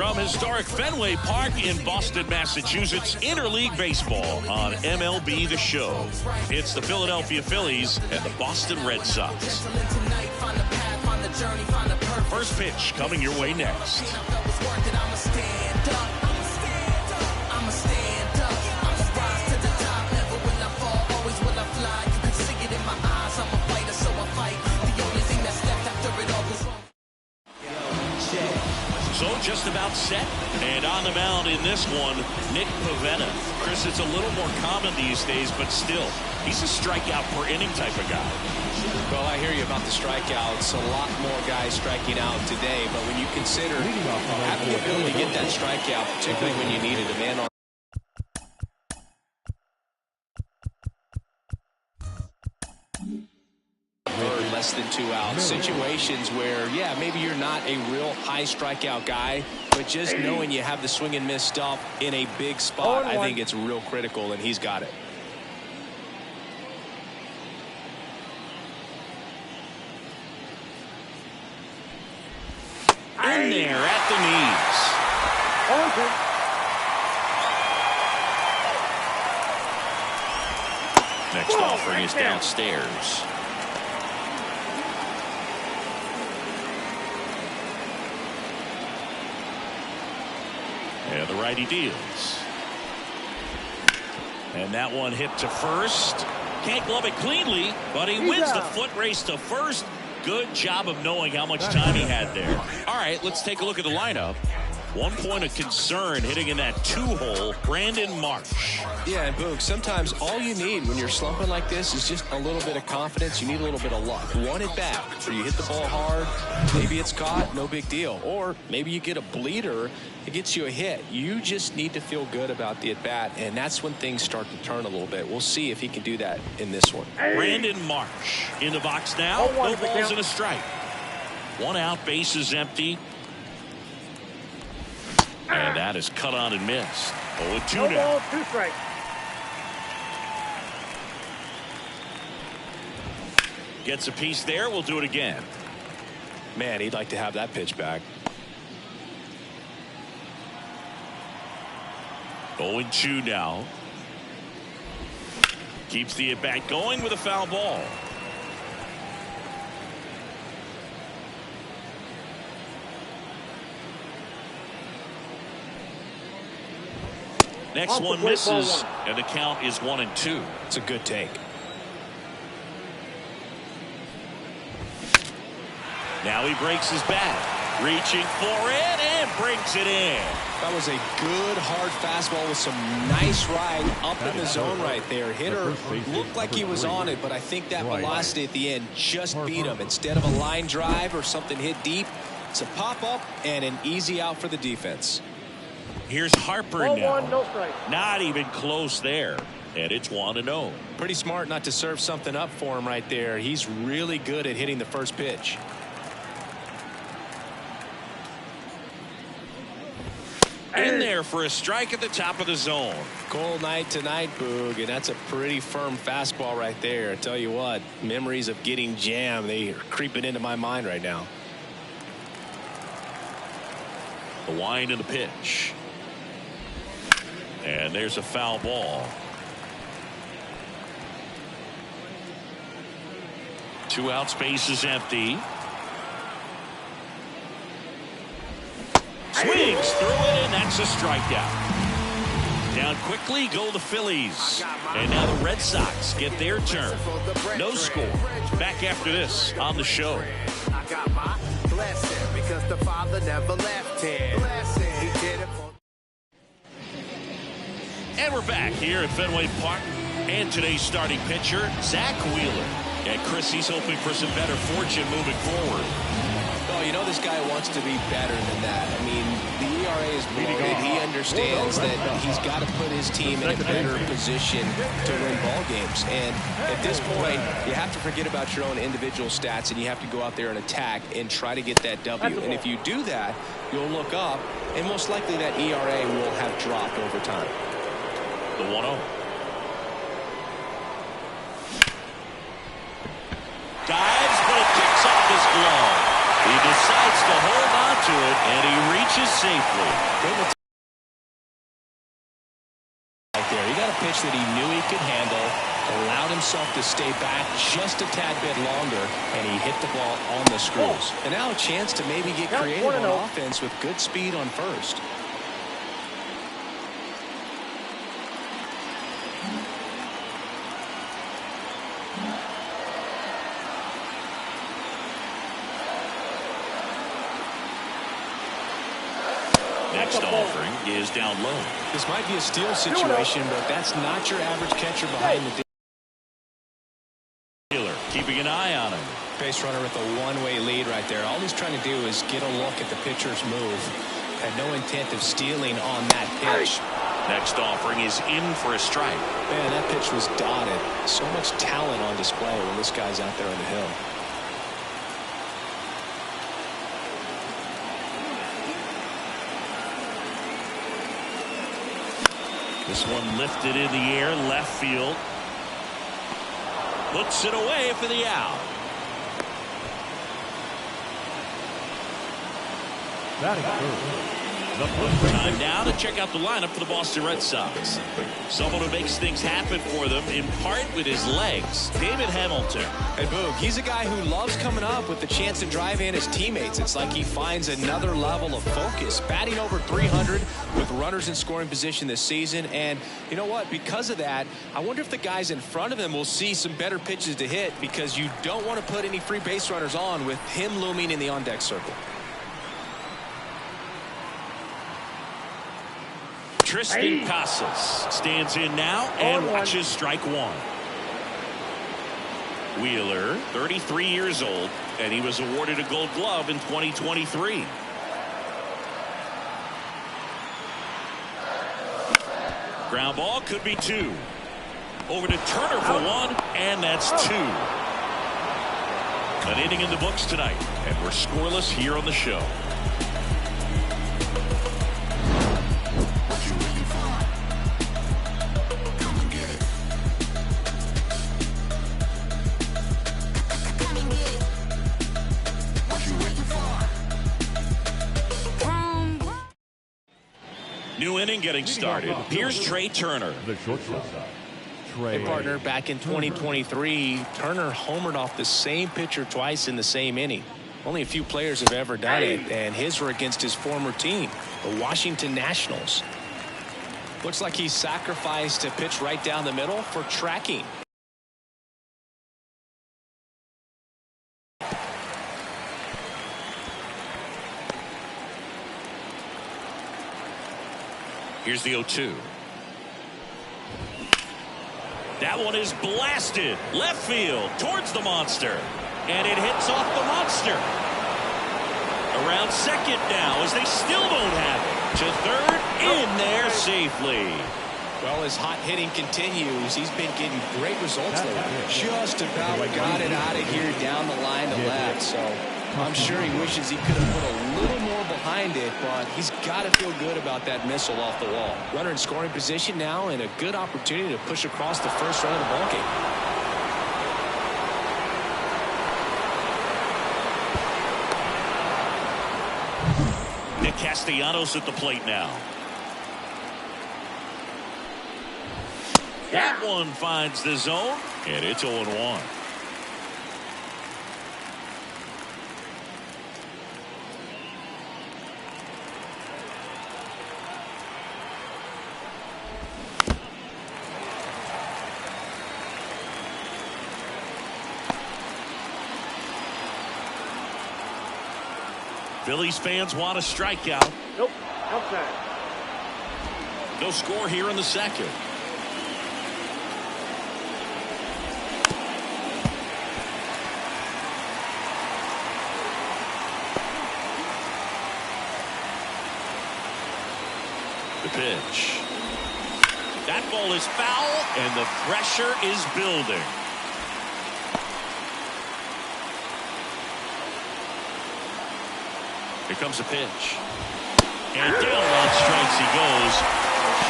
From historic Fenway Park in Boston, Massachusetts, Interleague Baseball on MLB The Show. It's the Philadelphia Phillies and the Boston Red Sox. First pitch coming your way next. So just about set, and on the mound in this one, Nick Pivetta. Chris, it's a little more common these days, but still, he's a strikeout per inning type of guy. Well, I hear you about the strikeouts. A lot more guys striking out today, but when you consider having the ability to get that strikeout, particularly when you needed a man on less than 2 outs, situations where, yeah, maybe you're not a real high strikeout guy, but just knowing you have the swing and miss stuff in a big spot, I think it's real critical, and he's got it. In there at the knees. Next offering is downstairs. And the righty deals. And that one hit to first. Can't glove it cleanly, but he wins the foot race to first. Good job of knowing how much time he had there. All right, let's take a look at the lineup. 1 point of concern hitting in that 2-hole, Brandon Marsh. Yeah, and Boog, sometimes all you need when you're slumping like this is just a little bit of confidence. You need a little bit of luck. One at bat, where you hit the ball hard, maybe it's caught, no big deal. Or maybe you get a bleeder, it gets you a hit. You just need to feel good about the at bat, and that's when things start to turn a little bit. We'll see if he can do that in this one. Brandon Marsh in the box now. No balls and a strike. 1 out, base is empty. And that is cut on and missed. 0-2 now. 2 strikes. Gets a piece there. We'll do it again. Man, he'd like to have that pitch back. 0-2 now. Keeps the at bat going with a foul ball. Next one misses, and the count is 1-2. It's a good take. Now he breaks his bat, reaching for it, and brings it in. That was a good hard fastball with some nice ride up in the zone right there. Hitter looked like he was on it, but I think that velocity at the end just beat him. Instead of a line drive or something hit deep, it's a pop-up and an easy out for the defense. Here's Harper now. No strike. Not even close there. And it's 1-0. Pretty smart not to serve something up for him right there. He's really good at hitting the first pitch. In there for a strike at the top of the zone. Cold night tonight, Boog, and that's a pretty firm fastball right there. I tell you what, memories of getting jammed, they are creeping into my mind right now. The wind and the pitch. And there's a foul ball. 2 out, space is empty. Swings through it, and that's a strikeout. Down quickly go the Phillies. And now the Red Sox get their turn. No score. Back after this on the show. I got my blessing because the Father never left him. He did it for. And we're back here at Fenway Park. And today's starting pitcher, Zach Wheeler. And Chris, he's hoping for some better fortune moving forward. Well, you know this guy wants to be better than that. I mean, the ERA is bloated. He understands that he's got to put his team in a better position to win ball games. And at this point, you have to forget about your own individual stats, and you have to go out there and attack and try to get that W. And if you do that, you'll look up, and most likely that ERA will have dropped over time. The 1-0. Dives, but it kicks off his glove. He decides to hold on to it, And he reaches safely. Right there. He got a pitch that he knew he could handle, allowed himself to stay back just a tad bit longer, and he hit the ball on the screws. And now a chance to maybe get creative on offense with good speed on first. Next offering is down low. This might be a steal situation, but that's not your average catcher behind the dealer. Keeping an eye on him. Base runner with a one-way lead right there. All he's trying to do is get a look at the pitcher's move. Had no intent of stealing on that pitch. Next offering is in for a strike. Man, that pitch was dotted. So much talent on display when this guy's out there on the hill. This one lifted in the air, left field. Puts it away for the out. Time now to check out the lineup for the Boston Red Sox. Someone who makes things happen for them, in part with his legs, David Hamilton. Hey, Boog, he's a guy who loves coming up with the chance to drive in his teammates. It's like he finds another level of focus. Batting over 300 with runners in scoring position this season. And you know what? Because of that, I wonder if the guys in front of him will see some better pitches to hit, because you don't want to put any free base runners on with him looming in the on-deck circle. Tristan Casas stands in now and watches strike one. Wheeler, 33 years old, and he was awarded a Gold Glove in 2023. Ground ball, could be two. Over to Turner for one, and that's two. An inning in the books tonight, and we're scoreless here on the show. New inning getting started. Here's Trey Turner. The shortstop. Hey, partner, back in 2023, Turner homered off the same pitcher twice in the same inning. Only a few players have ever done it, and his were against his former team, the Washington Nationals. Looks like he sacrificed a pitch right down the middle for tracking. Here's the 0-2. That one is blasted left field towards the monster, and it hits off the monster. Around second now, as they still don't have it. To third, in there safely. Well, as hot hitting continues, he's been getting great results lately. Just about got it out of here down the line to left, so I'm sure he wishes he could have put a little more behind it, but he's got to feel good about that missile off the wall. Runner in scoring position now, and a good opportunity to push across the first run of the ballgame. Nick Castellanos at the plate now. That one finds the zone, and it's 0-1. Phillies fans want a strikeout. Nope. Outside. No score here in the second. The pitch. That ball is foul, and the pressure is building. Here comes a pitch. And down on strikes he goes.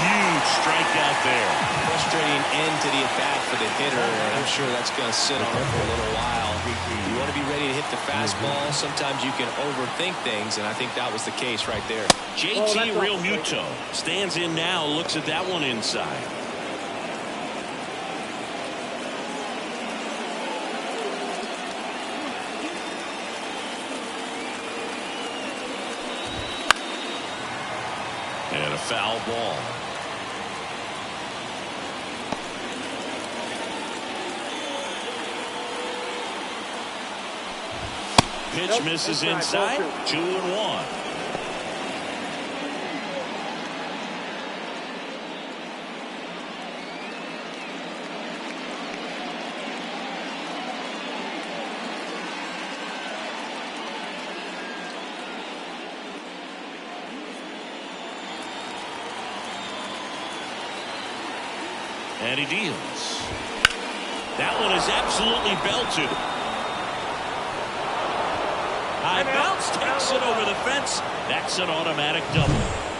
Huge strikeout there. Frustrating end to the at-bat for the hitter, and I'm sure that's going to sit on him for a little while. You want to be ready to hit the fastball. Sometimes you can overthink things, and I think that was the case right there. JT Realmuto stands in now, looks at that one inside. And a foul ball. Pitch misses inside. 2-1. And he deals. That one is absolutely belted. High bounce takes it over the fence. That's an automatic double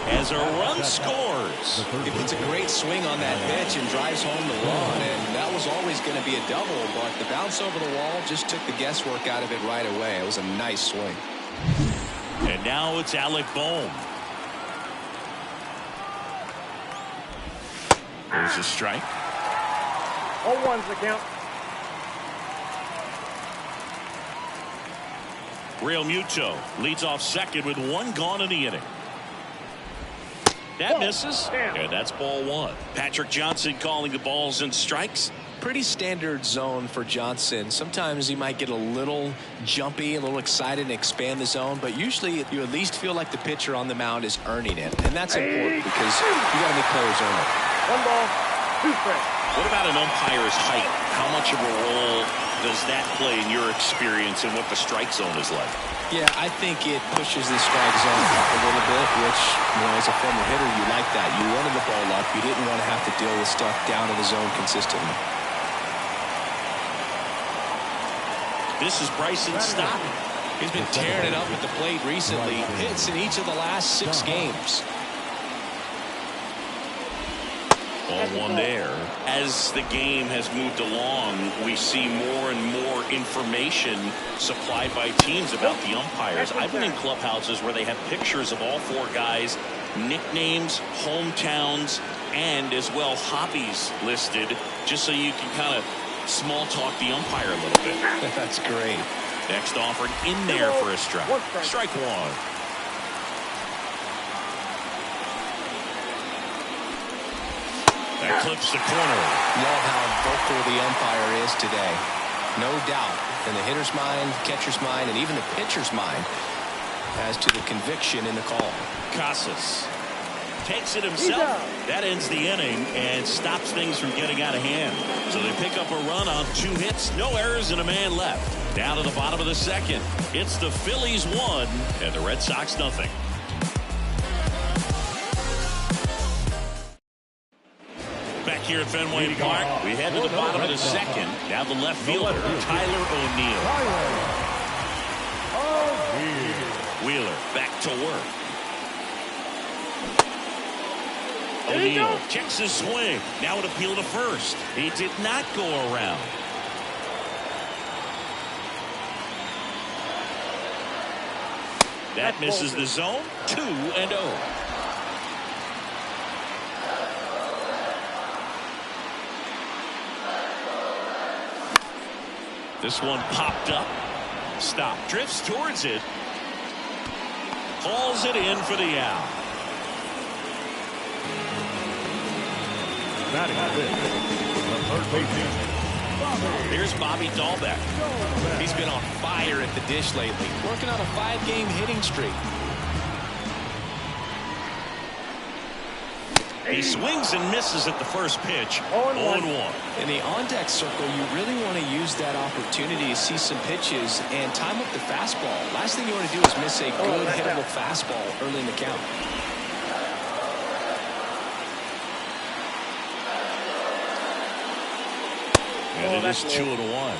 as a run scores. It's a great swing on that pitch and drives home the run, and that was always going to be a double, but the bounce over the wall just took the guesswork out of it right away. It was a nice swing. And now it's Alec Bohm. There's a strike. 0-1's the count. Realmuto leads off second with one gone in the inning. That misses, and that's ball one. Patrick Johnson calling the balls and strikes. Pretty standard zone for Johnson. Sometimes he might get a little jumpy, a little excited and expand the zone, but usually you at least feel like the pitcher on the mound is earning it, and that's important because you got to make players earn it. 1 ball, 2 strikes. What about an umpire's height? How much of a role does that play in your experience and what the strike zone is like? Yeah, I think it pushes the strike zone up a little bit, which, you know, as a former hitter, you like that. You wanted the ball up. You didn't want to have to deal with stuff down in the zone consistently. This is Bryson Stott. He's been tearing it up at the plate recently. Hits in each of the last 6 games. Ball one there. As the game has moved along, we see more and more information supplied by teams about the umpires. I've been in clubhouses where they have pictures of all 4 guys, nicknames, hometowns, and as well hobbies listed, just so you can kind of small talk the umpire a little bit. That's great. Next offered in there for a strike. Strike one. That clips the corner. Love how vocal the umpire is today. No doubt in the hitter's mind, catcher's mind, and even the pitcher's mind as to the conviction in the call. Casas takes it himself. That ends the inning and stops things from getting out of hand. So they pick up a run on 2 hits, no errors, and a man left. Down to the bottom of the second. It's the Phillies 1 and the Red Sox nothing. Back here at Fenway Park, we head to the bottom of the second. Now the left fielder, Tyler O'Neill. Wheeler back to work. O'Neill checks his swing. Now an appeal to first. He did not go around. That misses the zone. 2-0. This one popped up. Stop. Drifts towards it. Hauls it in for the out. Here's Bobby Dahlbeck. He's been on fire at the dish lately. Working on a 5-game hitting streak. He swings and misses at the first pitch. 0-1. In the on-deck circle, you really want to use that opportunity to see some pitches and time up the fastball. Last thing you want to do is miss a good hittable fastball early in the count. And it is 2-1.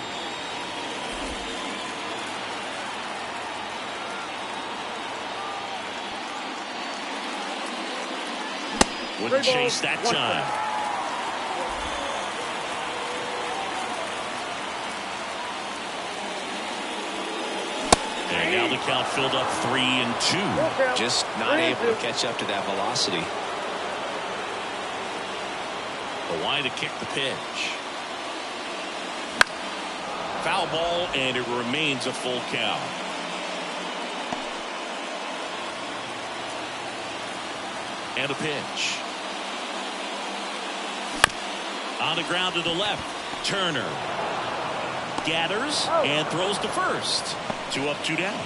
Wouldn't chase that time. And now the count filled up 3-2. Just not able to catch up to that velocity. The line to kick the pitch. Foul ball, and it remains a full count. And a pitch. On the ground to the left. Turner gathers and throws to first. 2 up, 2 down.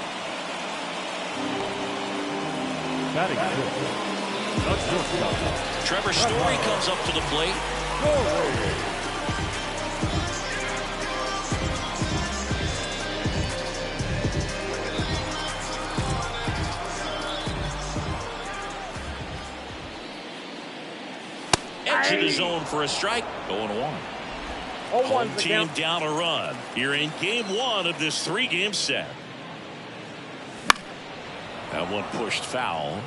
Trevor Story comes up to the plate. Into the zone for a strike. 0-1. Home team down a run here in game 1 of this 3-game set. That one pushed foul.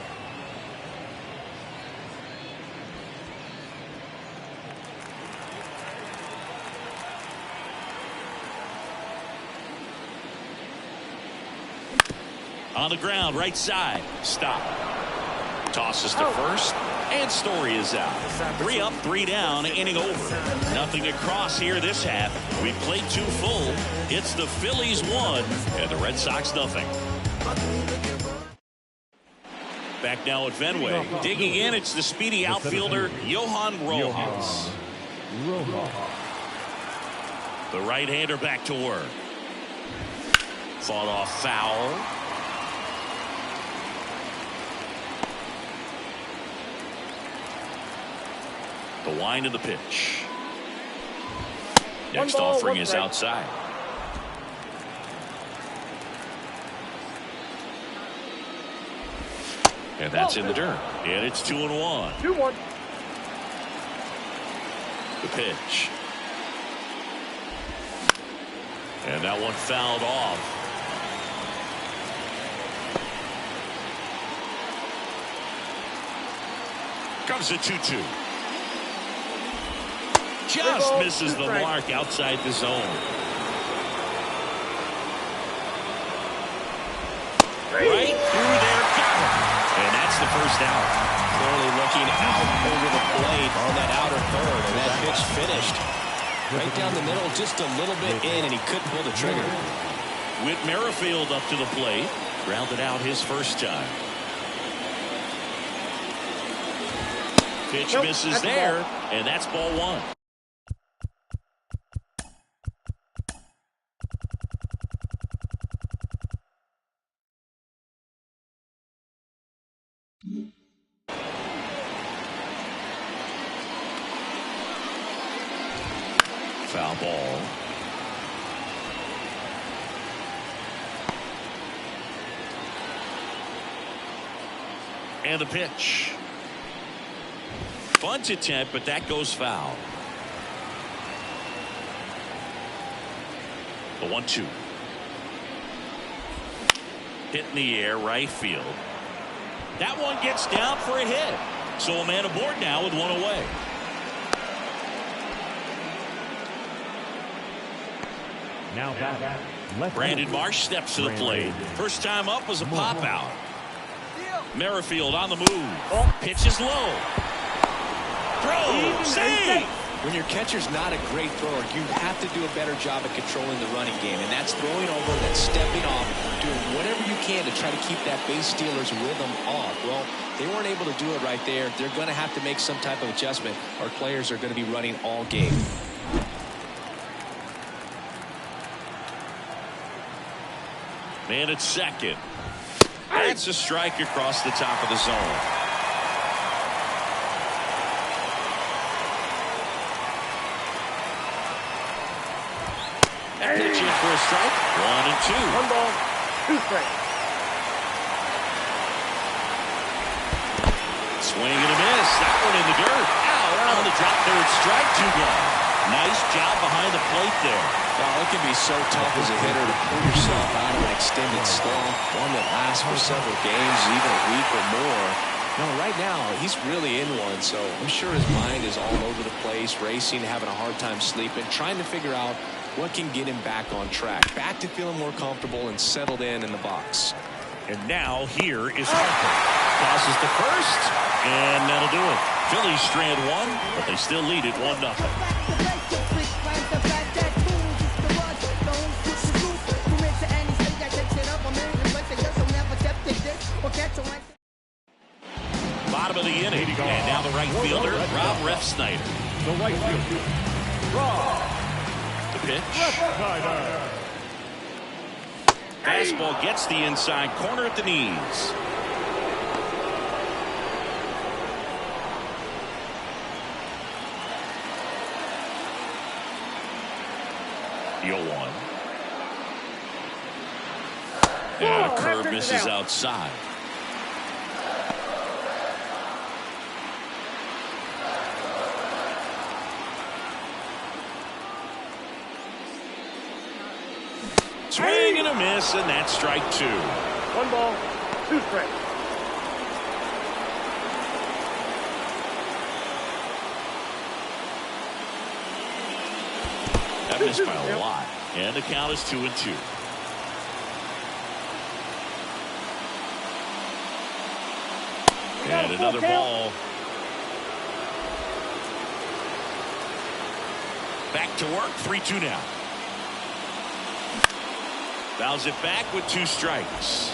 On the ground, right side. Stop. Tosses to first. And Story is out. 3 up, 3 down, inning over. Nothing to cross here this half. We played 2 full. It's the Phillies 1 and the Red Sox nothing. Back now at Fenway. Digging in, it's the speedy outfielder, Johan Rojas. The right-hander back to work. Fought off foul. The wind of the pitch. Next offering is outside. And that's in the dirt. And it's 2-1. 2-1. The pitch. And that one fouled off. Comes a 2-2. Just misses the mark outside the zone. Right through there, got him. And that's the first out. Clearly looking out over the plate on that outer third, and that pitch finished. Right down the middle, just a little bit in, and he couldn't pull the trigger. Whit Merrifield up to the plate. Grounded out his first time. Pitch misses there, and that's ball 1. Foul ball. And the pitch. Bunt attempt, but that goes foul. The 1-2. Hit in the air, right field. That one gets down for a hit. So a man aboard now with 1 away. Now back. Brandon Marsh steps to the plate. First time up was a pop out. Merrifield on the move. Pitch is low. Throw. Save. When your catcher's not a great thrower, you have to do a better job at controlling the running game. And that's throwing over, that's stepping off, doing whatever you can to try to keep that base stealer's rhythm off. Well, they weren't able to do it right there. They're going to have to make some type of adjustment. Our players are going to be running all game. Man at second. That's a strike across the top of the zone. Pitch in for a strike. 1-2. 1 ball, 2 strikes. Swing and a miss. That one in the dirt. Out on the drop. Third strike. 2 gone. Nice job behind the plate there. Well, it can be so tough as a hitter to pull yourself out of an extended slump, one that lasts for several games, even a week or more. No, right now, he's really in one, so I'm sure his mind is all over the place, racing, having a hard time sleeping, trying to figure out what can get him back on track, back to feeling more comfortable and settled in the box. And now here is Harper. Tosses to first, and that'll do it. Phillies strand one, but they still lead it 1-0. Bottom of the inning, and now the right fielder, Rob Ref Snyder. The right fielder, Rob. The pitch. Fastball gets the inside corner at the knees. The 0-1. And a curve misses outside. Swing and a miss, and that's strike 2. 1 ball, 2 strikes. That missed by a lot, and the count is 2-2. And another ball. Back to work, 3-2 now. Fouls it back with 2 strikes.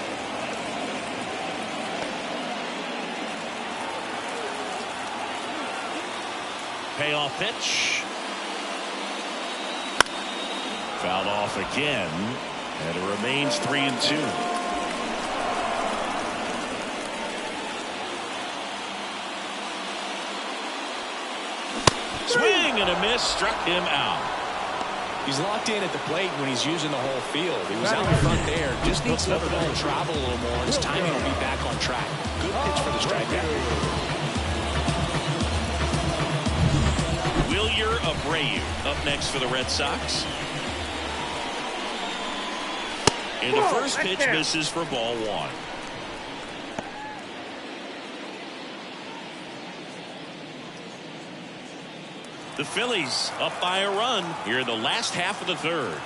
Payoff pitch. Fouled off again, and it remains 3-2. Swing and a miss, struck him out. He's locked in at the plate when he's using the whole field. He was out in front there. Just needs to let the ball travel a little more. His timing will be back on track. Good pitch for the strikeout. Wilyer Abreu up next for the Red Sox. And the first pitch misses for ball 1. The Phillies up by a run here in the last half of the 3rd.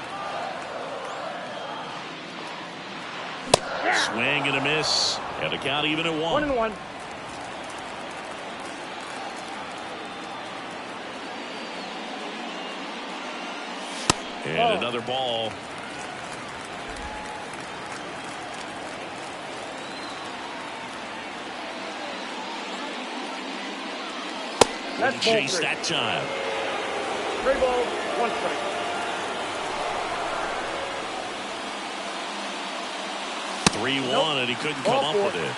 Swing and a miss, and the count even at 1. 1-1. And another ball. Wouldn't chase that time. 3 balls, 1 strike. And he couldn't come up with it.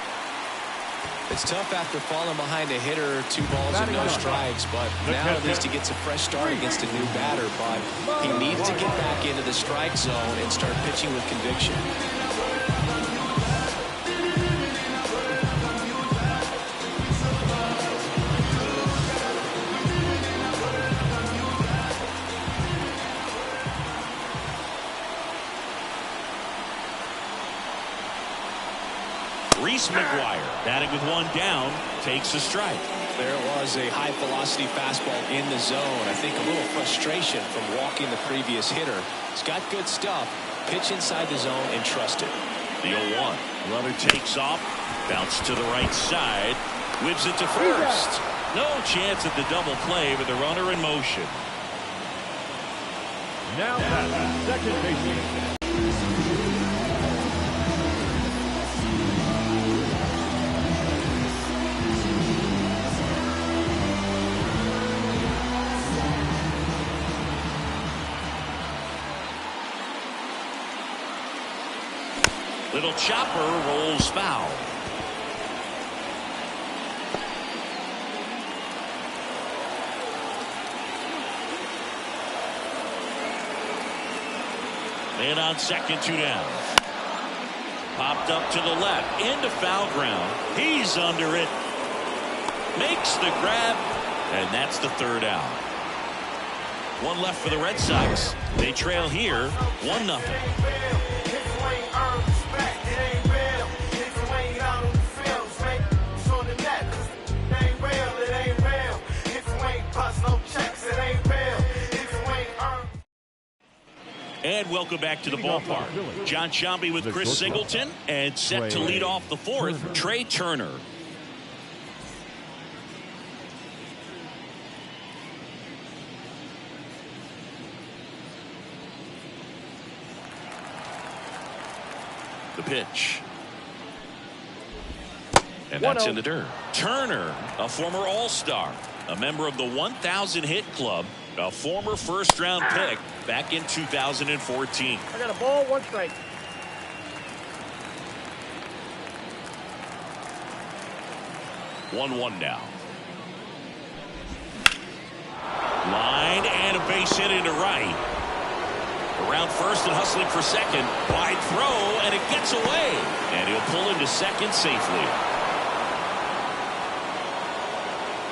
It's tough after falling behind a hitter, 2 balls and no strikes, but now at least he gets a fresh start against a new batter. But he needs to get back into the strike zone and start pitching with conviction. Reese McGuire, batting with 1 down, takes a strike. There was a high velocity fastball in the zone. I think a little frustration from walking the previous hitter. He's got good stuff. Pitch inside the zone and trust it. The 0-1. Runner takes off, bounce to the right side, whips it to first. No chance at the double play with the runner in motion. Now that's second baseman. Little chopper rolls foul. Man on second, 2 down. Popped up to the left, into foul ground. He's under it. Makes the grab, and that's the 3rd out. 1 left for the Red Sox. They trail here, 1-0. And welcome back to the ballpark. John Sciambi with Chris Singleton, and set to lead off the fourth, Trey Turner. The pitch. And that's in the dirt. Turner, a former All-Star, a member of the 1,000 hit club, a former first-round pick back in 2014. I got a ball, 1 strike. One now. Line and a base hit into right. Around first and hustling for second. Wide throw, and it gets away. And he'll pull into second safely.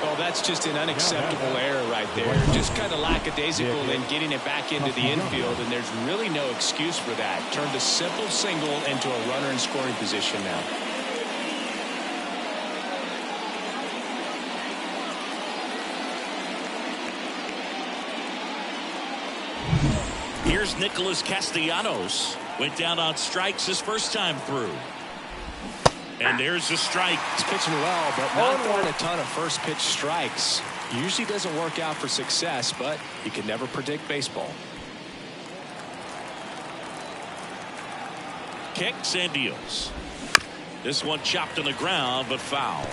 Oh, that's just an unacceptable error right there. Just kind of lackadaisical in getting it back into the infield, and there's really no excuse for that. Turned a simple single into a runner in scoring position now. Here's Nicholas Castellanos. Went down on strikes his first time through. And there's a strike. He's pitching well, but not throwing a ton of first pitch strikes. Usually doesn't work out for success, but you can never predict baseball. Kicks and deals. This one chopped on the ground, but foul.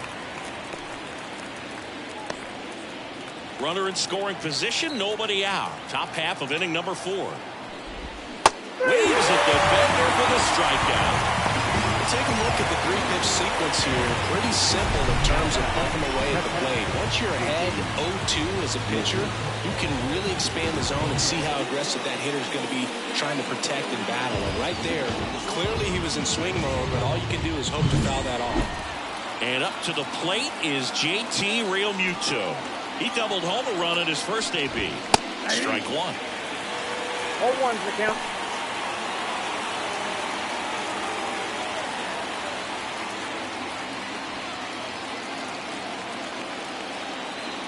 Runner in scoring position, nobody out. Top half of inning number 4. Waves at the bender for the strikeout. Take a look at the 3-pitch sequence here. Pretty simple in terms of pumping away at the plate. Once you're ahead 0-2 as a pitcher, you can really expand the zone and see how aggressive that hitter is going to be trying to protect and battle. And right there, clearly he was in swing mode, but all you can do is hope to foul that off. And up to the plate is JT Realmuto. He doubled home a run at his first AB. Strike 1. 0-1's the count.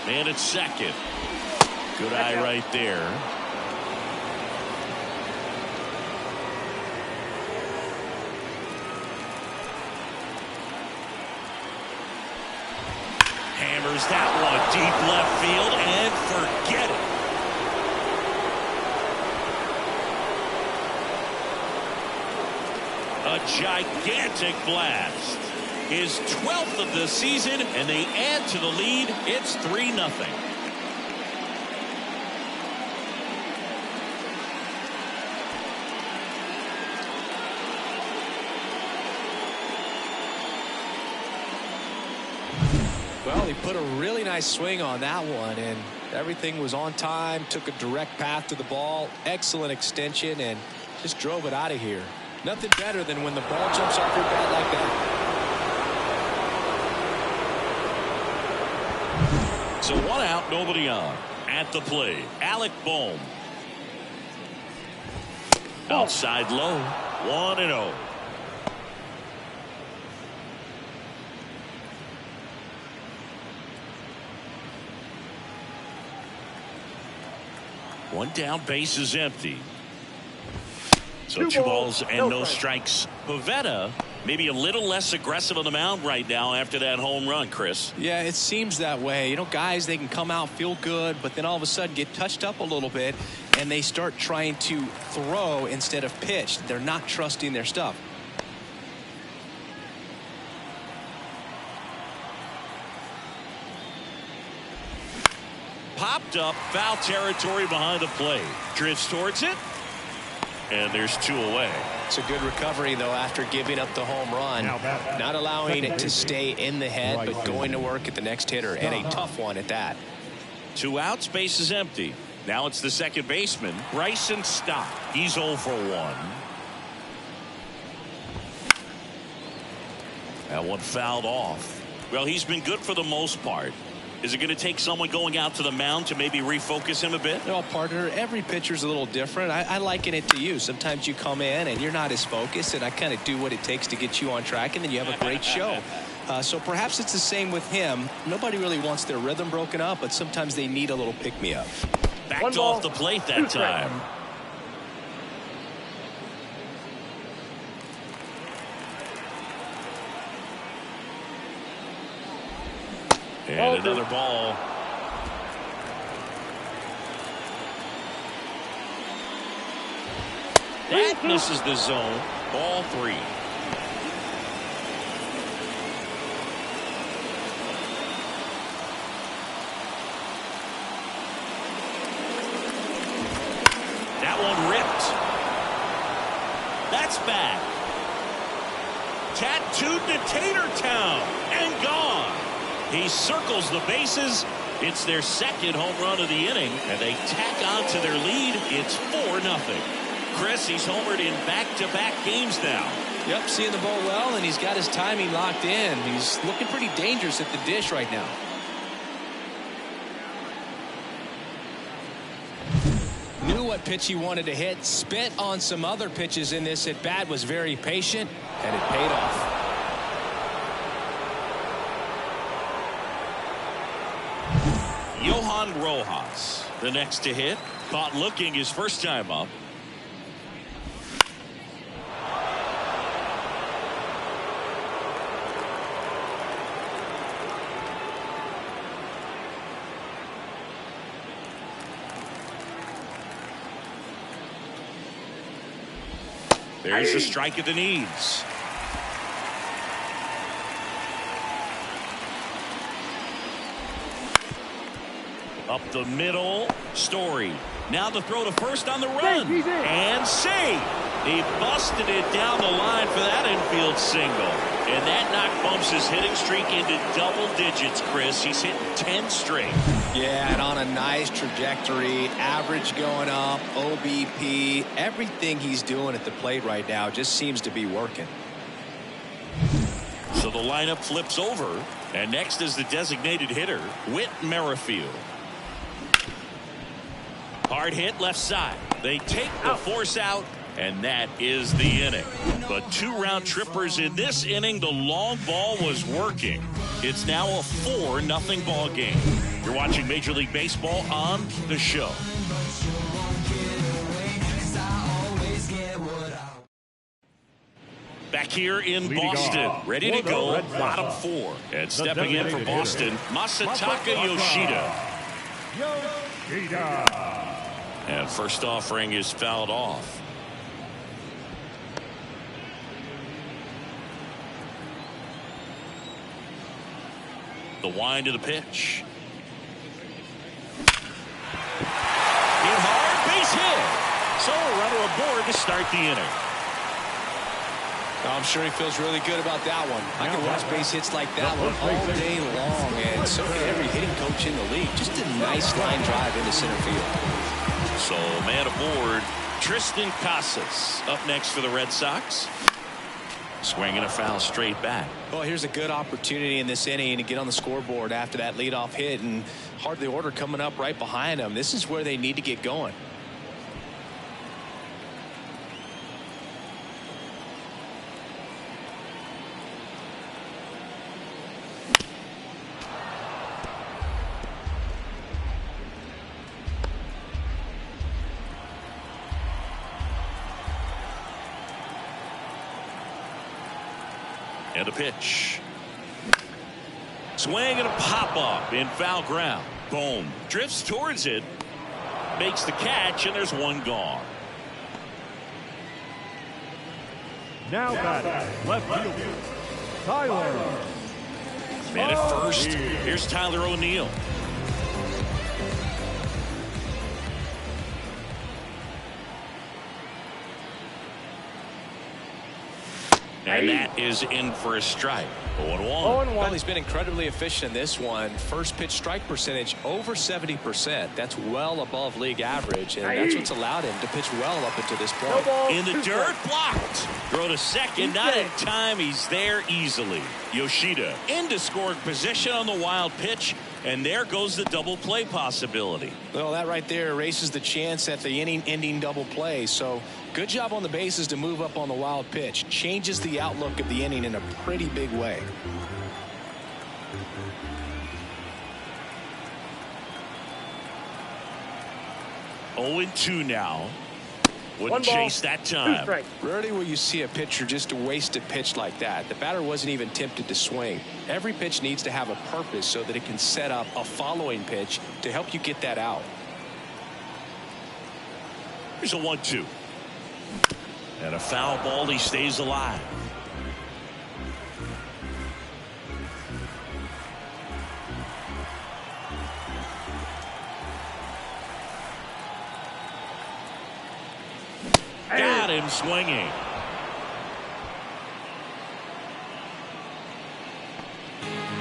And it's second. Good eye right there. Hammers that one deep left field and forget it. A gigantic blast. His 12th of the season, and they add to the lead. It's 3-0. Well, he put a really nice swing on that one, and everything was on time, took a direct path to the ball, excellent extension, and just drove it out of here. Nothing better than when the ball jumps off your bat like that. So 1 out, nobody on. At the plate, Alec Bohm. Outside low, 1-0. One down, base is empty. So 2 balls and no strikes. Pivetta maybe a little less aggressive on the mound right now after that home run, Chris. Yeah, it seems that way. You know, guys, they can come out, feel good, but then all of a sudden get touched up a little bit, and they start trying to throw instead of pitch. They're not trusting their stuff. Popped up, foul territory behind the plate. Drifts towards it, and there's 2 away. It's a good recovery, though, after giving up the home run. Not allowing it to stay in the head, but going to work at the next hitter, and a tough one at that. 2 outs, base is empty. Now it's the second baseman, Bryson Stott. He's 0 for 1. That one fouled off. Well, he's been good for the most part. Is it going to take someone going out to the mound to maybe refocus him a bit? Well, partner, every pitcher's a little different. I liken it to you. Sometimes you come in and you're not as focused, and I kind of do what it takes to get you on track, and then you have a great show. So perhaps it's the same with him. Nobody really wants their rhythm broken up, but sometimes they need a little pick-me-up. Backed off the plate that time. And another ball. That misses the zone. Ball 3. That one ripped. That's back. Tattooed to Tatertown and gone. He circles the bases. It's their second home run of the inning, and they tack on to their lead. It's 4-0. Chris, he's homered in back-to-back games now. Yep, seeing the ball well, and he's got his timing locked in. He's looking pretty dangerous at the dish right now. Knew what pitch he wanted to hit. Spent on some other pitches in this at bat. Was very patient, and it paid off. Johan Rojas, the next to hit. Caught looking his first time up. There's a strike at the knees. Up the middle, Story. Now the throw to first on the run. And save. He busted it down the line for that infield single. And that knock bumps his hitting streak into double digits, Chris. He's hitting 10 straight. Yeah, and on a nice trajectory. Average going up, OBP. Everything he's doing at the plate right now just seems to be working. So the lineup flips over. And next is the designated hitter, Whit Merrifield. Hard hit left side. They take the force out, and that is the inning. But 2 round trippers in this inning. The long ball was working. It's now a 4-0 ball game. You're watching Major League Baseball on The Show. Back here in Boston, ready to go, bottom 4. And stepping in for Boston, Masataka Yoshida. And first offering is fouled off. The wind of the pitch. Hit hard, base hit. So a runner aboard to start the inning. I'm sure he feels really good about that one. I can watch base hits like that one all day long, and so can every hitting coach in the league. Just a nice line drive into center field. So man aboard, Tristan Casas up next for the Red Sox. Swinging a foul straight back. Well, here's a good opportunity in this inning to get on the scoreboard after that leadoff hit, and hardly order coming up right behind them. This is where they need to get going. And a pitch. Swing and a pop up in foul ground. Boom. Drifts towards it. Makes the catch, and there's one gone. Now batting, left fielder, Tyler. Man at first. Here's Tyler O'Neill. And that is in for a strike. 0-1. Well, he's been incredibly efficient in this one. First pitch strike percentage over 70%. That's well above league average, and that's what's allowed him to pitch well up until this point. In the dirt, blocked. Throw to second, not in time. He's there easily. Yoshida into scoring position on the wild pitch, and there goes the double play possibility. Well, that right there erases the chance at the inning-ending double play. So good job on the bases to move up on the wild pitch. Changes the outlook of the inning in a pretty big way. Oh, 0-2 now. Wouldn't chase that time. Rarely will you see a pitcher just waste a pitch like that. The batter wasn't even tempted to swing. Every pitch needs to have a purpose so that it can set up a following pitch to help you get that out. Here's a 1-2. And a foul ball. He stays alive. Got him swinging.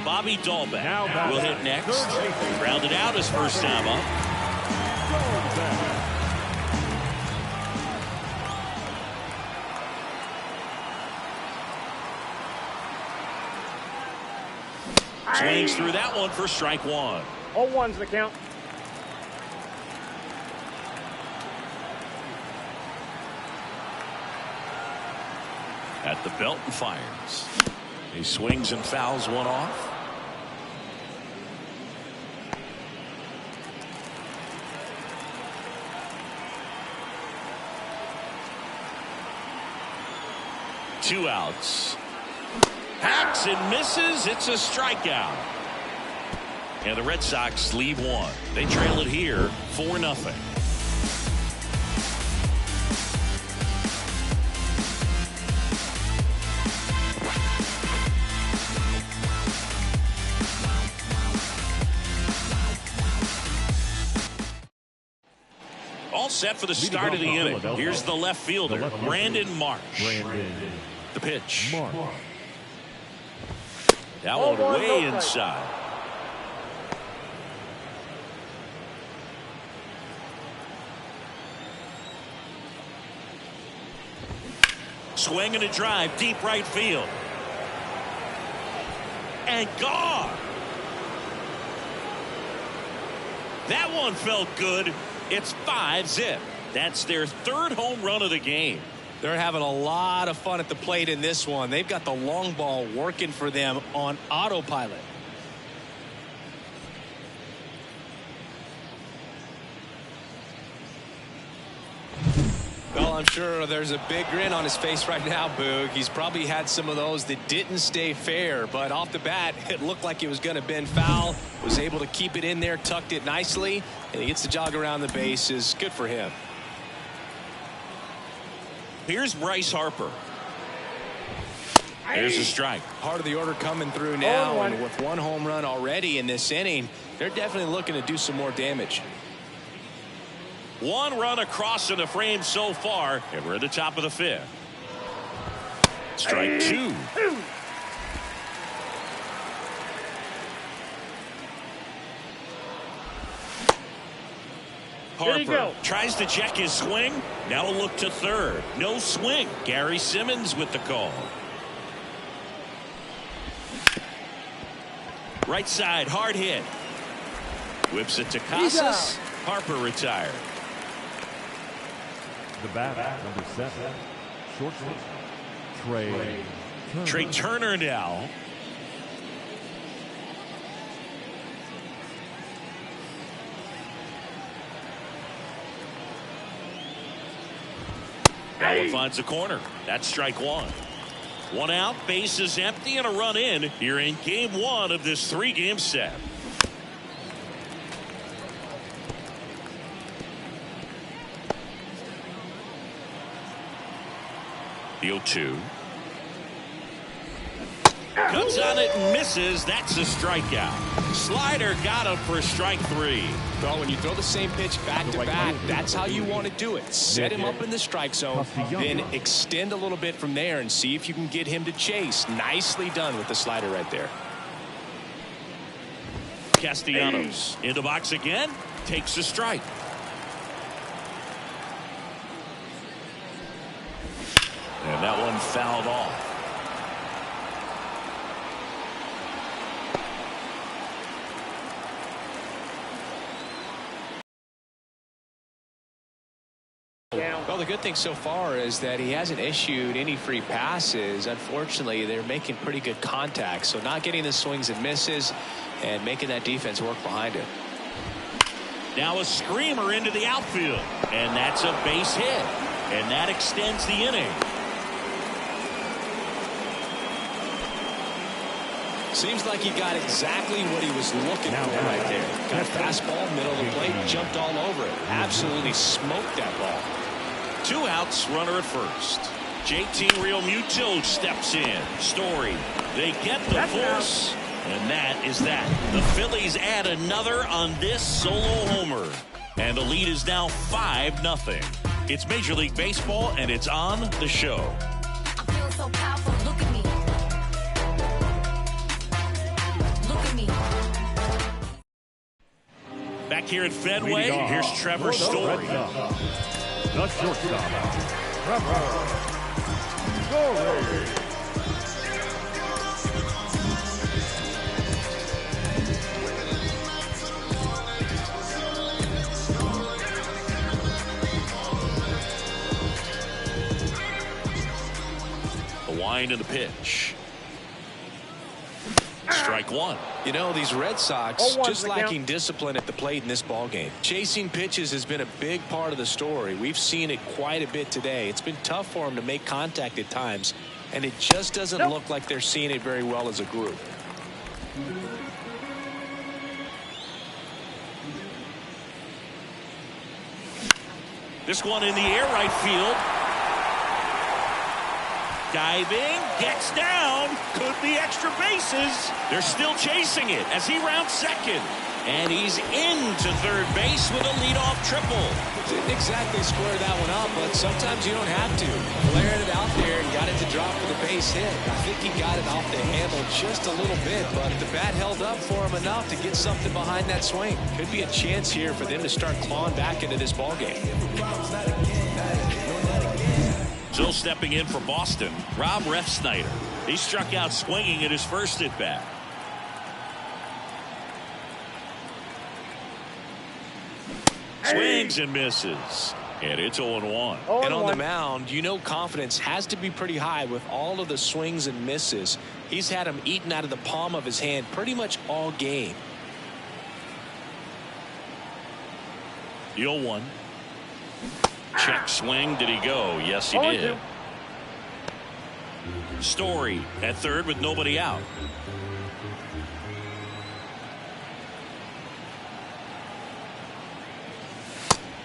Bobby Dahlbeck will hit next. Grounded out his first time up. Swings through that one for strike one. 0-1's the count. At the belt and fires. He swings and fouls one off. Two outs. Hacks and misses. It's a strikeout. And the Red Sox leave one. They trail it here 4-0. All set for the start of the inning. Here's the left fielder, Brandon Marsh. The pitch. That one way inside. Swing and a drive, deep right field. And gone. That one felt good. It's 5-0. That's their third home run of the game. They're having a lot of fun at the plate in this one. They've got the long ball working for them on autopilot. Well, I'm sure there's a big grin on his face right now, Boog. He's probably had some of those that didn't stay fair, but off the bat, it looked like it was going to bend foul. Was able to keep it in there, tucked it nicely, and he gets the jog around the bases. Good for him. Here's Bryce Harper. There's a strike. Part of the order coming through now, and with one home run already in this inning, they're definitely looking to do some more damage. One run across in the frame so far, and we're at the top of the fifth. Strike two. Harper tries to check his swing. Now a look to third. No swing. Gary Simmons with the call. Right side, hard hit. Whips it to Casas. Harper retired. The bat, number 7, shortstop, Trey Turner now. Allen finds the corner. That's strike one. One out, base is empty, and a run in here in game one of this 3-game set. The 0-2. Comes on it and misses. That's a strikeout. Slider got him for strike three. Well, when you throw the same pitch back to back, that's how you want to do it. Set him up in the strike zone, then extend a little bit from there and see if you can get him to chase. Nicely done with the slider right there. Castellanos in the box again. Takes a strike. And that one fouled off. Well, the good thing so far is that he hasn't issued any free passes. Unfortunately, they're making pretty good contact, so not getting the swings and misses and making that defense work behind it. Now a screamer into the outfield, and that's a base hit. and that extends the inning. Seems like he got exactly what he was looking for right there. Got a fastball, middle of the plate, jumped all over it. Absolutely smoked that ball. 2 outs, runner at first. JT Realmuto steps in. Story. They get the force, and that is that. The Phillies add another on this solo homer, and the lead is now 5-0. It's Major League Baseball, and it's on the show. I feel so powerful. Look at me. Look at me. Back here at Fenway, here's Trevor Story. The shortstop, Trevor Story. The wind and the pitch. Strike one. You know, these Red Sox just lacking discipline at the plate in this ballgame. Chasing pitches has been a big part of the story. We've seen it quite a bit today. It's been tough for them to make contact at times, and it just doesn't look like they're seeing it very well as a group. This one in the air, right field. Diving, gets down, could be extra bases. They're still chasing it as he rounds second. And he's into third base with a leadoff triple. Didn't exactly square that one up, but sometimes you don't have to. Flared it out there and got it to drop for the base hit. I think he got it off the handle just a little bit, but the bat held up for him enough to get something behind that swing. Could be a chance here for them to start clawing back into this ballgame. Still stepping in for Boston, Rob Refsnyder. He struck out swinging at his first at bat. Swings and misses, and it's 0-1. And on the mound, you know, confidence has to be pretty high with all of the swings and misses. He's had them eaten out of the palm of his hand pretty much all game. The 0-1. Check swing. Did he go? Yes, he did. Story at third with nobody out.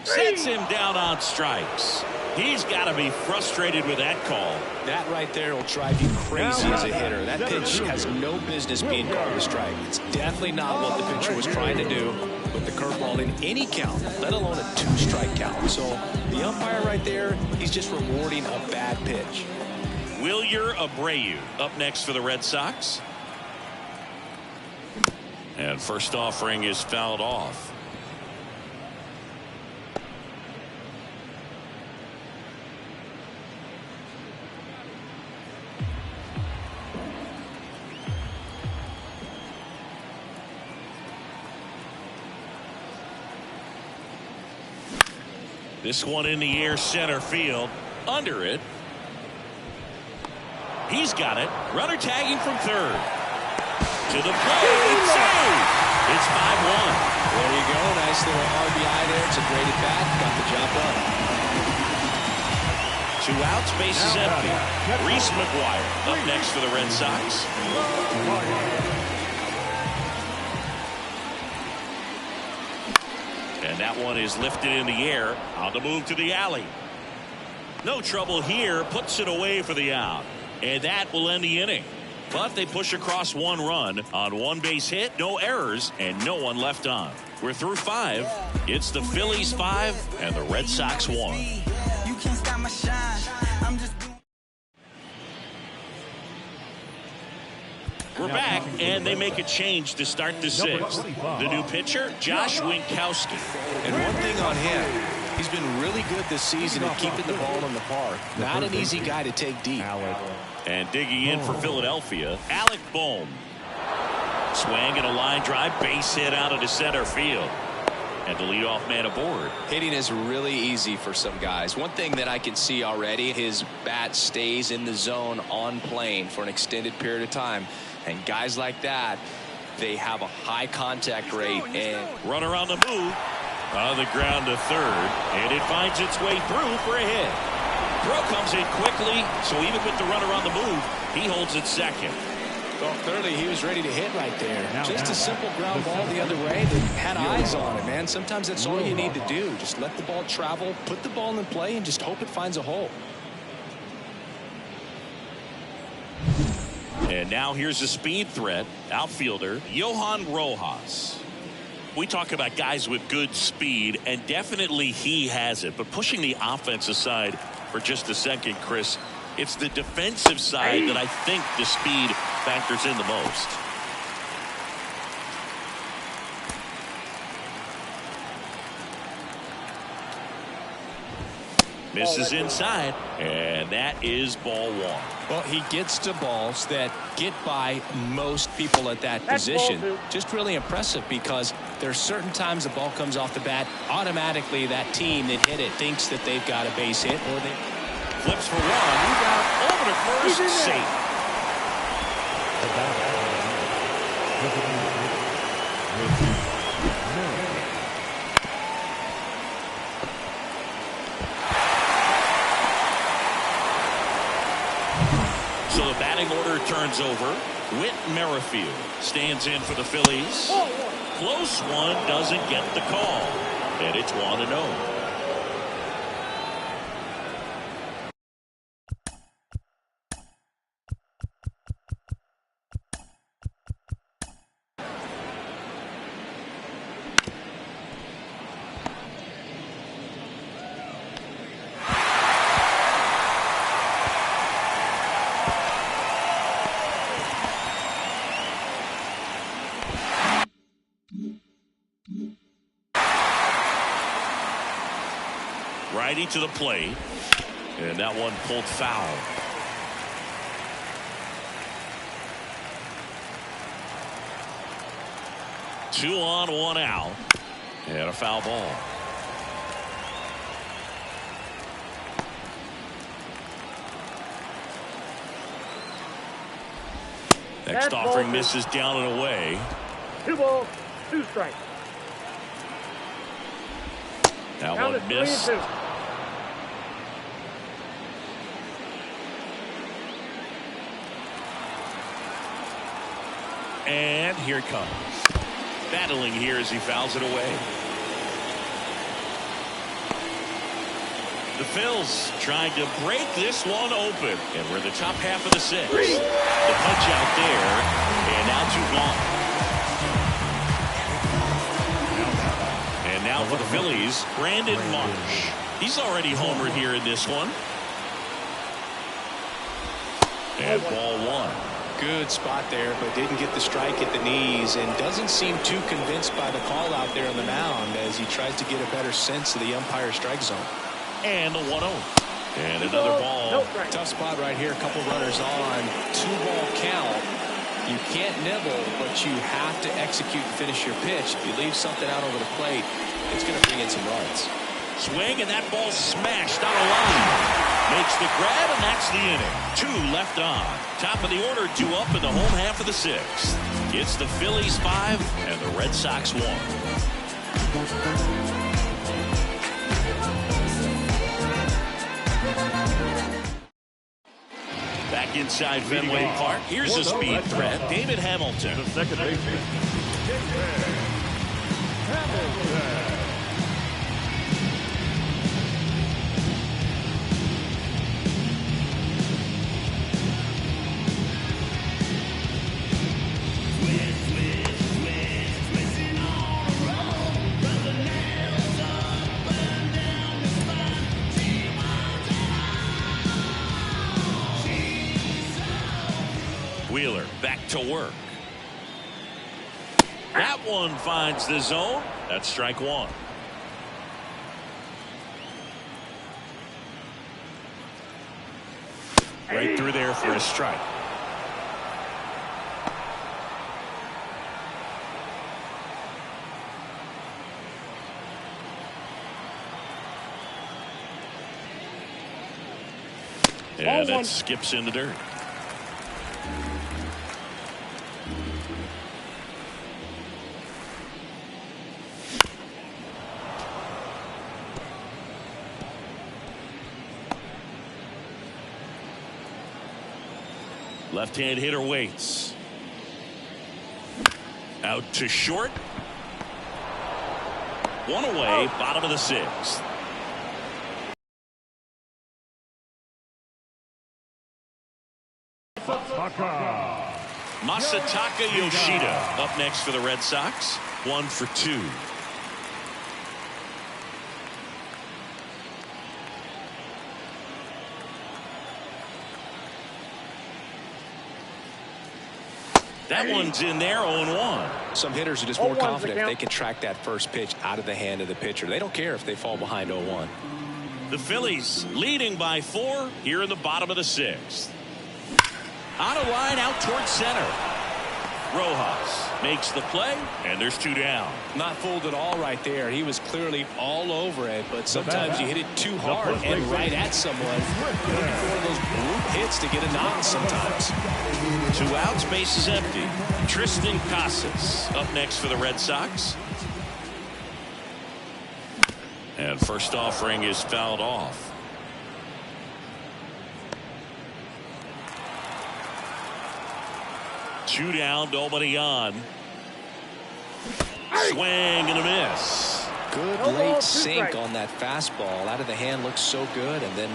Sets him down on strikes. He's got to be frustrated with that call. That right there will drive you crazy as a hitter. That pitch has no business being called a strike. It's definitely not what the pitcher was trying to do with the curveball in any count, let alone a 2-strike count. So the umpire right there, he's just rewarding a bad pitch. Wilyer Abreu up next for the Red Sox. And first offering is fouled off. This one in the air, center field, under it. He's got it. Runner tagging from third. To the plate. Save. It's 5-1. There you go. Nice little RBI there. It's a great at bat. Got the job done. 2 outs, bases empty. Reese McGuire up next for the Red Sox. And that one is lifted in the air. On the move to the alley. No trouble here. Puts it away for the out. And that will end the inning. But they push across 1 run on 1 base hit, no errors, and no one left on. We're through 5. It's the Phillies 5 and the Red Sox 1. You can't stop my shine. I'm just We're back, and they make a change to start the 6th. The new pitcher, Josh Winkowski. And one thing on him, he's been really good this season at keeping the ball in the park. Not an easy guy to take deep. And digging in for Philadelphia, Alec Bohm. Swing and a line drive, base hit out into center field. And the leadoff man aboard. Hitting is really easy for some guys. One thing that I can see already, his bat stays in the zone on plane for an extended period of time. And guys like that, they have a high contact rate. And runner on the move. On the ground to third. And it finds its way through for a hit. Runs it quickly, so even with the runner on the move, he holds it second. Well, clearly he was ready to hit right there. Just a simple ground ball the other way that had eyes on it, man. Sometimes that's all you need to do. Just let the ball travel, put the ball in play, and just hope it finds a hole. And now here's a speed threat, outfielder Johan Rojas. We talk about guys with good speed, and definitely he has it. But pushing the offense aside for just a second, Chris, it's the defensive side that I think the speed factors in the most. Misses inside, and that is ball one. Well, he gets to balls that get by most people at that position. Just really impressive because there's certain times the ball comes off the bat, automatically that team that hit it thinks that they've got a base hit, or they flips for one. Move out over to first, safe. So the batting order turns over. Whit Merrifield stands in for the Phillies. Close one, doesn't get the call. And it's 1-0. Righty to the plate, and that one pulled foul. Two on, one out, and a foul ball. Next offering misses down and away. 2 balls, 2 strikes. That one missed. And here it comes. Battling here as he fouls it away. The Phils trying to break this one open. And we're in the top half of the 6th. The punch out there. And now 2 gone. And now for the Phillies, Brandon Marsh. He's already homered here in this one. And ball one. Good spot there, but didn't get the strike at the knees and doesn't seem too convinced by the call out there on the mound as he tries to get a better sense of the umpire strike zone. And the 1-0. And another ball. Tough spot right here. A couple runners on. 2-ball count. You can't nibble, but you have to execute and finish your pitch. If you leave something out over the plate, it's going to bring in some runs. Swing, and that ball smashed out of line. Makes the grab, and that's the inning. 2 left on. Top of the order, 2 up in the home half of the 6th. It's the Phillies 5 and the Red Sox 1. Back inside Fenway Park. Here's a speed threat. David Hamilton. The second baseman. Hamilton. Wheeler back to work. That one finds the zone. That's strike 1. Right through there for a strike. And that skips in the dirt. Left-hand hitter waits. Out to short. One away, bottom of the sixth. Masataka Yoshida up next for the Red Sox. 1 for 2. That one's in there, 0-1. Some hitters are just more confident if they can track that first pitch out of the hand of the pitcher. They don't care if they fall behind 0-1. The Phillies leading by 4 here in the bottom of the sixth. On a line out towards center. Rojas makes the play, and there's 2 down. Not fooled at all right there. He was clearly all over it, but sometimes you hit it too hard and right at someone. You're looking for one of those bloop hits to get a knock sometimes. 2 outs, base is empty. Tristan Casas up next for the Red Sox. And first offering is fouled off. Two down, nobody on. Swing and a miss. Good late sink on that fastball. Out of the hand looks so good, and then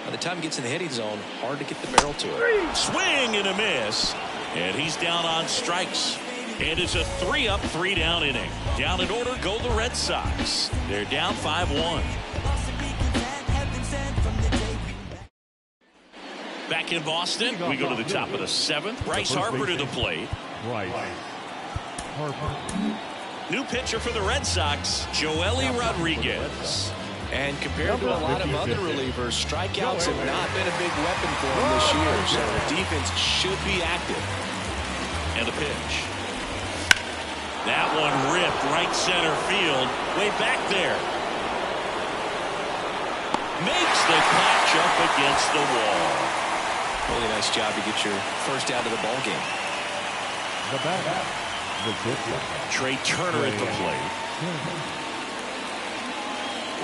by the time it gets in the hitting zone, hard to get the barrel to it. Swing and a miss. And he's down on strikes. And it's a 3-up, 3-down inning. Down in order go the Red Sox. They're down 5-1. Back in Boston, we go to the top of the 7th. Bryce Harper to the plate. Bryce Harper. New pitcher for the Red Sox, Joely Rodriguez. And compared to a lot of other relievers, strikeouts have not been a big weapon for him this year. So the defense should be active. And a pitch. That one ripped right center field. Way back there. Makes the catch up against the wall. Really nice job to get your first out of the ball game. The batter. Trey Turner at the plate.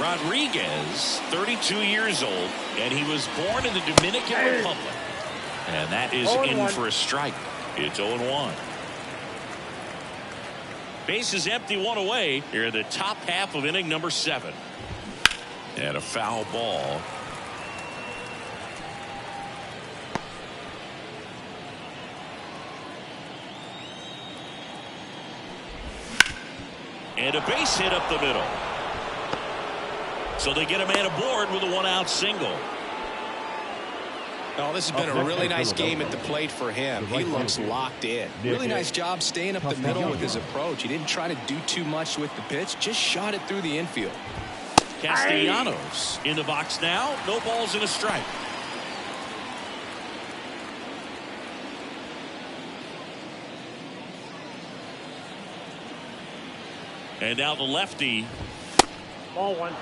Rodriguez, 32 years old, and he was born in the Dominican Republic. And that is in for a strike. It's 0-1. Base is empty, 1 away. Here in the top half of inning number 7. And a foul ball. And a base hit up the middle. So they get a man aboard with a 1-out single. Oh, this has been a really nice game at the plate for him. He looks locked in. Really nice job staying up the middle with his approach. He didn't try to do too much with the pitch, just shot it through the infield. Castellanos in the box now. No balls and a strike. And now the lefty. Ball 1.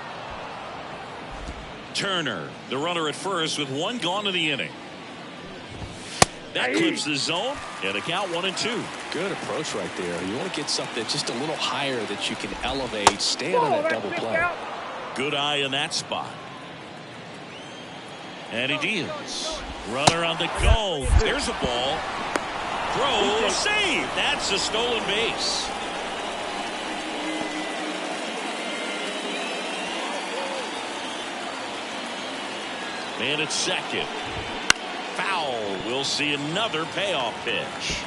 Turner, the runner at first with 1 gone in the inning. That clips the zone, and a count 1-2. Good approach right there. You want to get something just a little higher that you can elevate. Stay on that double play. Good eye in that spot. And he deals. Runner on the go. There's a ball. Throw, save. That's a stolen base. Man at second. Foul. We'll see another payoff pitch.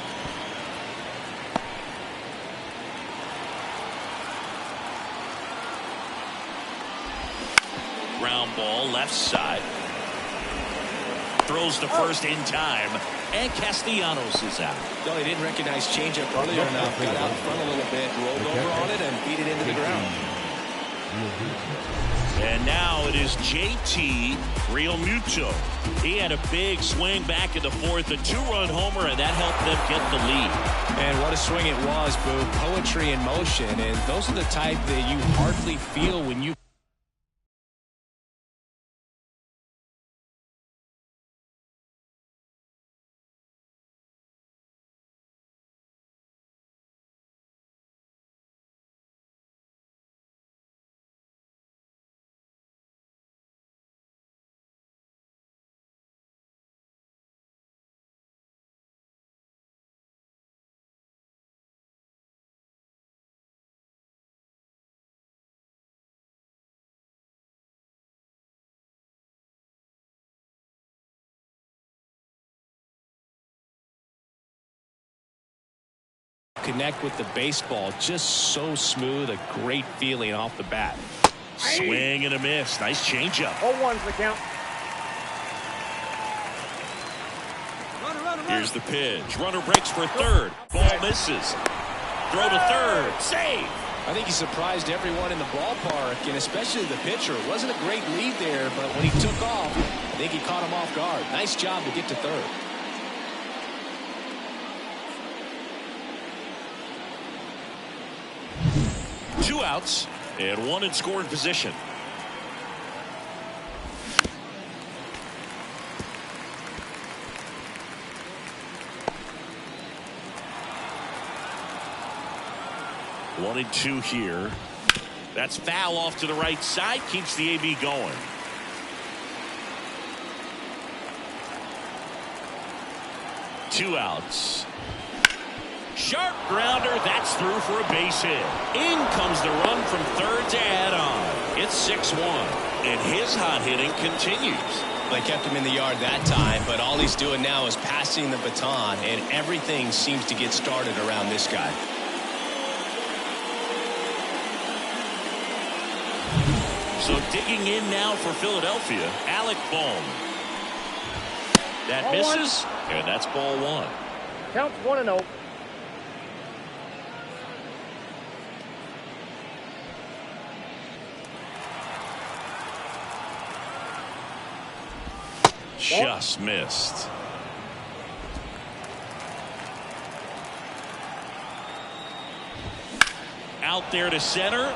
Ground ball left side. Throws to first in time. And Castellanos is out. No, he didn't recognize changeup earlier enough. Got out in front a little bit, rolled over on it, and beat it into the ground. And now it is JT Realmuto. He had a big swing back in the 4th, a 2-run homer, and that helped them get the lead. And what a swing it was, Boo. Poetry in motion, and those are the type that you hardly feel when you connect with the baseball. Just so smooth, a great feeling off the bat. Swing and a miss. Nice changeup. 0-1's the count. Here's the pitch. Runner breaks for third. Ball misses. Throw to third. Save. I think he surprised everyone in the ballpark, and especially the pitcher. It wasn't a great lead there, but when he took off, I think he caught him off guard. Nice job to get to third. Two outs and one in scoring position. One and two here. That's foul off to the right side. Keeps the AB going. Two outs. Sharp grounder. That's through for a base hit. In comes the run from third to add on. It's 6-1. And his hot hitting continues. They kept him in the yard that time, but all he's doing now is passing the baton, and everything seems to get started around this guy. So digging in now for Philadelphia, Alec Bohm. That misses, and that's ball one. Counts 1-0. Just missed. Out there to center.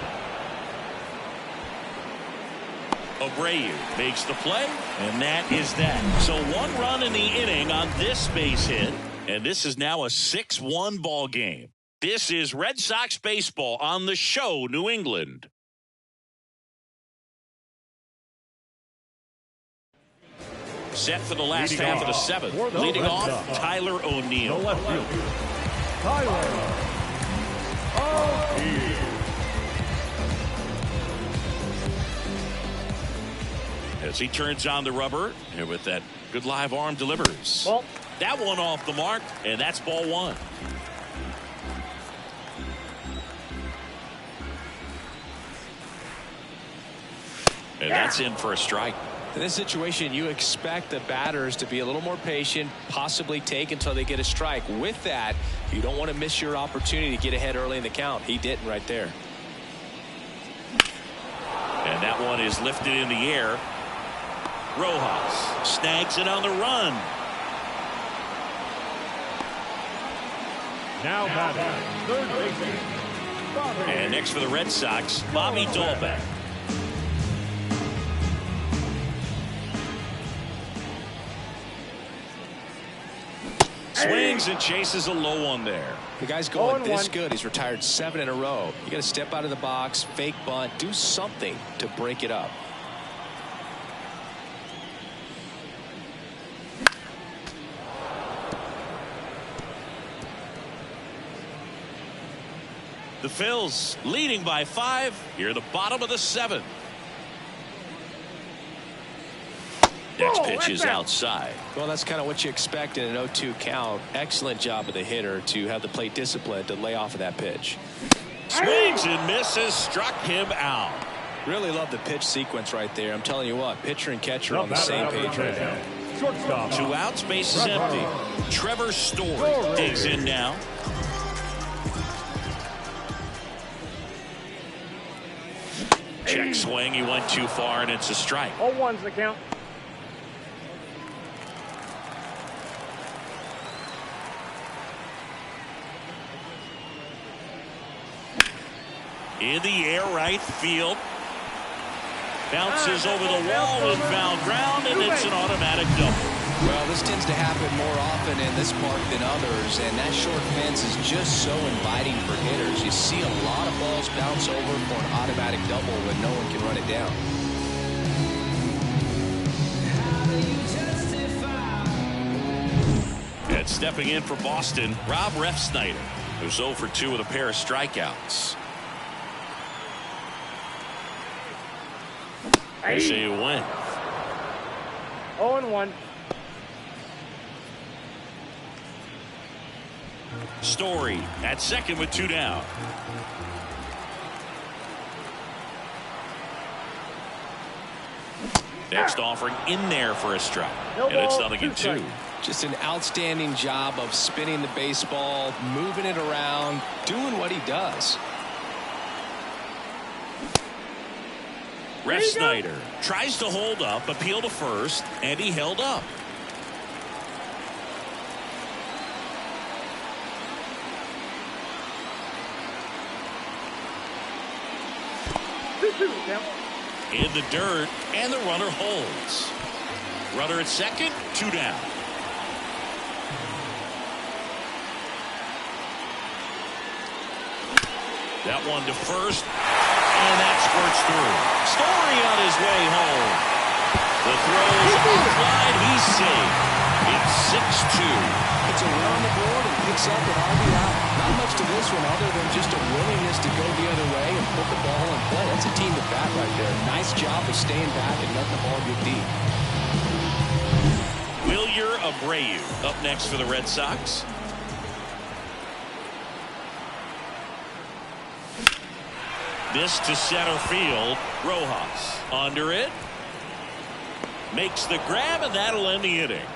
Abreu makes the play, and that is that. So one run in the inning on this base hit, and this is now a 6-1 ball game. This is Red Sox baseball on the show, New England. Set for the last half of the seventh. Leading off, Tyler O'Neill. Tyler O'Neill. As he turns on the rubber, and with that good live arm delivers. Well, that one off the mark, and that's ball one. And that's in for a strike. In this situation, you expect the batters to be a little more patient, possibly take until they get a strike. With that, you don't want to miss your opportunity to get ahead early in the count. He didn't right there. And that one is lifted in the air. Rojas snags it on the run. Now batting, third baseman. And next for the Red Sox, Bobby Dahlbeck. Swings and chases a low one there. The guy's going this good. He's retired 7 in a row. You got to step out of the box, fake bunt, do something to break it up. The Phils leading by 5 here at the bottom of the 7th. Next pitch is outside. Well, that's kind of what you expect in an 0-2 count. Excellent job of the hitter to have the plate discipline to lay off of that pitch. Swings and misses, struck him out. Really love the pitch sequence right there. I'm telling you what, pitcher and catcher on the same page right now. Shortstop. 2 outs, base is empty. Trevor Story digs in now. Check swing, he went too far, and it's a strike. 0-1's the count. In the air, right field. Bounces over the wall and foul ground, and it's an automatic double. Well, this tends to happen more often in this park than others, and that short fence is just so inviting for hitters. You see a lot of balls bounce over for an automatic double when no one can run it down. And stepping in for Boston, Rob Refsnyder, who's 0 for 2 with a pair of strikeouts. They say a win. 0-1. Story at second with 2 down. Next offering in there for a strike. And it's 0-2. Just an outstanding job of spinning the baseball, moving it around, doing what he does. Snyder tries to hold up, appeal to first, and he held up. In the dirt, and the runner holds. Runner at second, 2 down. That one to first, and that squirts through. Story on his way home. The throw's offline, he's safe. It's 6-2. It's a run on the board and picks up an RBI. Not much to this one other than just a willingness to go the other way and put the ball in play. That's a team to bat right there. Nice job of staying back and letting the ball get deep. Wilyer Abreu up next for the Red Sox. This to center field. Rojas under it. Makes the grab, and that'll end the inning.